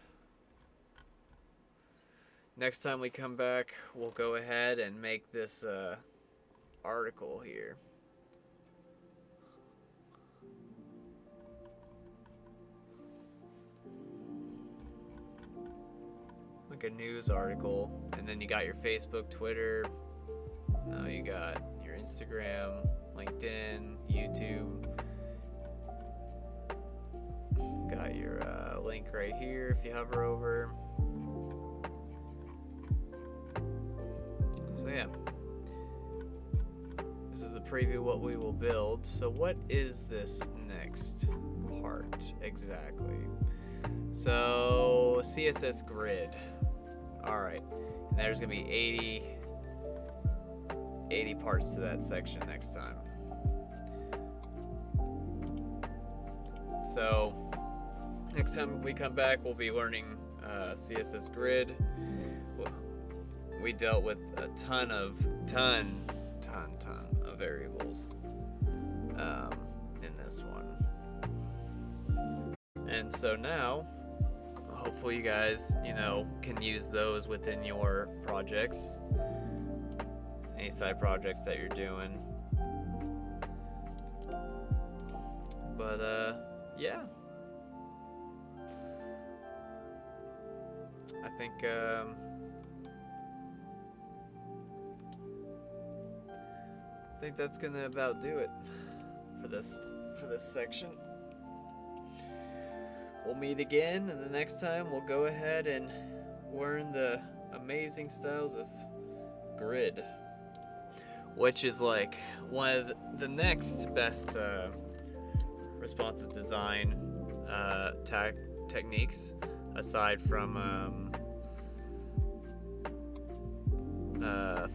[SPEAKER 1] next time we come back, we'll go ahead and make this article here. Like a news article, and then you got your Facebook, Twitter, you got your Instagram, LinkedIn, YouTube. Got your link right here if you hover over. So yeah, this is the preview of what we will build. So what is this next part exactly? So CSS grid. All right, and there's gonna be 80 parts to that section next time. So next time we come back, we'll be learning CSS grid. We dealt with a ton of variables in this one. And so now, hopefully you guys, can use those within your projects, any side projects that you're doing. But yeah. I think that's gonna about do it for this section. We'll meet again, and the next time we'll go ahead and learn the amazing styles of grid, which is like one of the next best responsive design techniques, aside from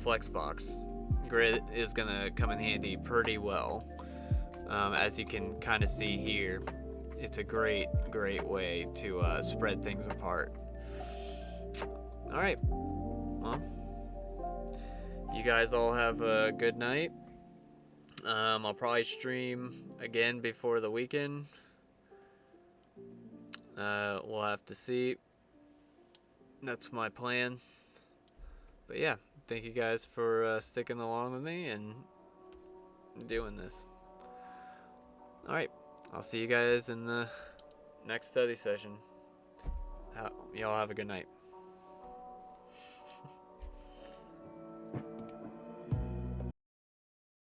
[SPEAKER 1] Flexbox. Grid is gonna come in handy pretty well. As you can kind of see here, it's a great way to spread things apart. All right, well, you guys all have a good night. I'll probably stream again before the weekend. We'll have to see. That's my plan. But yeah, thank you guys for sticking along with me and doing this. All right, I'll see you guys in the next study session. Y'all have a good night.